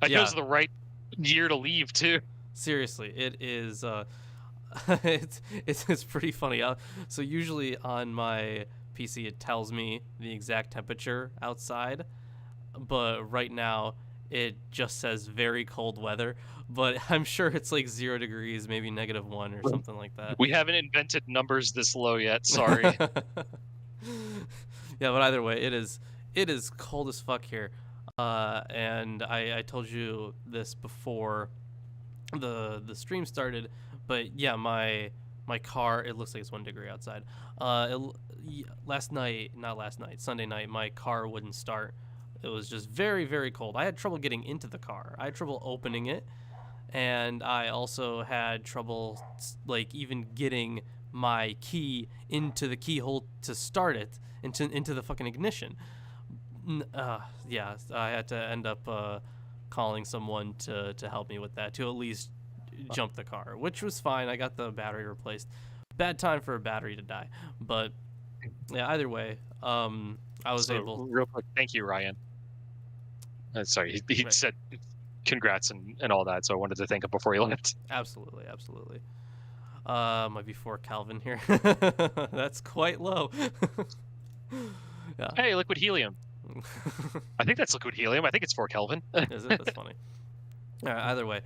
I chose the right year to leave too. Seriously, it is. It's pretty funny. So usually on my PC it tells me the exact temperature outside, but right now it just says very cold weather. But I'm sure it's like 0 degrees, maybe -1 or something like that. We haven't invented numbers this low yet. Sorry. Yeah, but either way, it is cold as fuck here. And I told you this before the stream started, but yeah, my car, it looks like it's 1 degree outside. Sunday night, my car wouldn't start. It was just very, very cold. I had trouble getting into the car. I had trouble opening it, and I also had trouble like even getting my key into the keyhole to start it into the fucking ignition. Yeah, I had to end up calling someone to help me with that, to at least jump the car, which was fine. I got the battery replaced. Bad time for a battery to die, but yeah, either way, I was able. Real quick, thank you, Ryan. Sorry, he said congrats and all that, so I wanted to thank him before he left. Absolutely. Might be 4 Kelvin here. That's quite low. Yeah. Hey, liquid helium. I think that's liquid helium. I think it's 4 Kelvin. Is it? That's funny. Either way,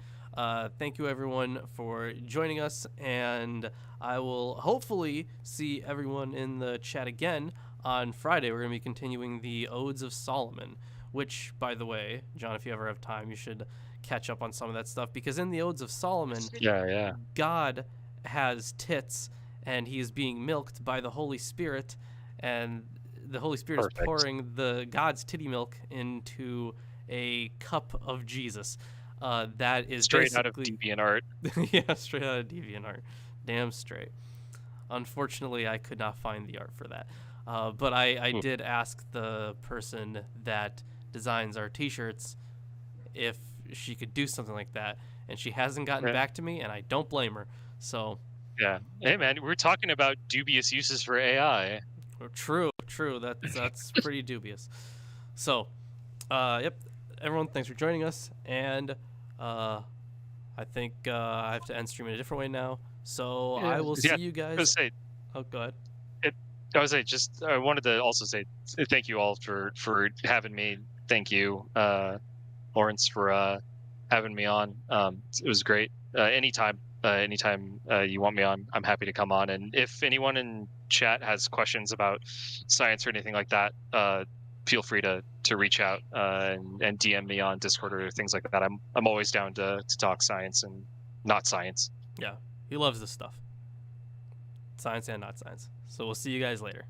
thank you everyone for joining us, and I will hopefully see everyone in the chat again on Friday. We're going to be continuing the Odes of Solomon, which, by the way, John, if you ever have time, you should catch up on some of that stuff, because in the Odes of Solomon, God has tits, and he is being milked by the Holy Spirit, and the Holy Spirit is pouring the God's titty milk into a cup of Jesus. That is straight out of DeviantArt. Yeah, straight out of DeviantArt. Damn straight. Unfortunately, I could not find the art for that. But I did ask the person that designs our t-shirts if she could do something like that, and she hasn't gotten back to me, and I don't blame her. So yeah, hey man, we're talking about dubious uses for AI. True. That's pretty dubious. So, yep, everyone, thanks for joining us, and I think I have to end stream in a different way now. So I will Yeah, see you I guys. was say Oh, go ahead. it. I was say just I wanted to also say thank you all for having me. Thank you, Lawrence, for having me on. It was great. Anytime you want me on, I'm happy to come on. And if anyone in chat has questions about science or anything like that, feel free to reach out and DM me on Discord or things like that. I'm always down to talk science and not science. Yeah, he loves this stuff, science and not science. So we'll see you guys later.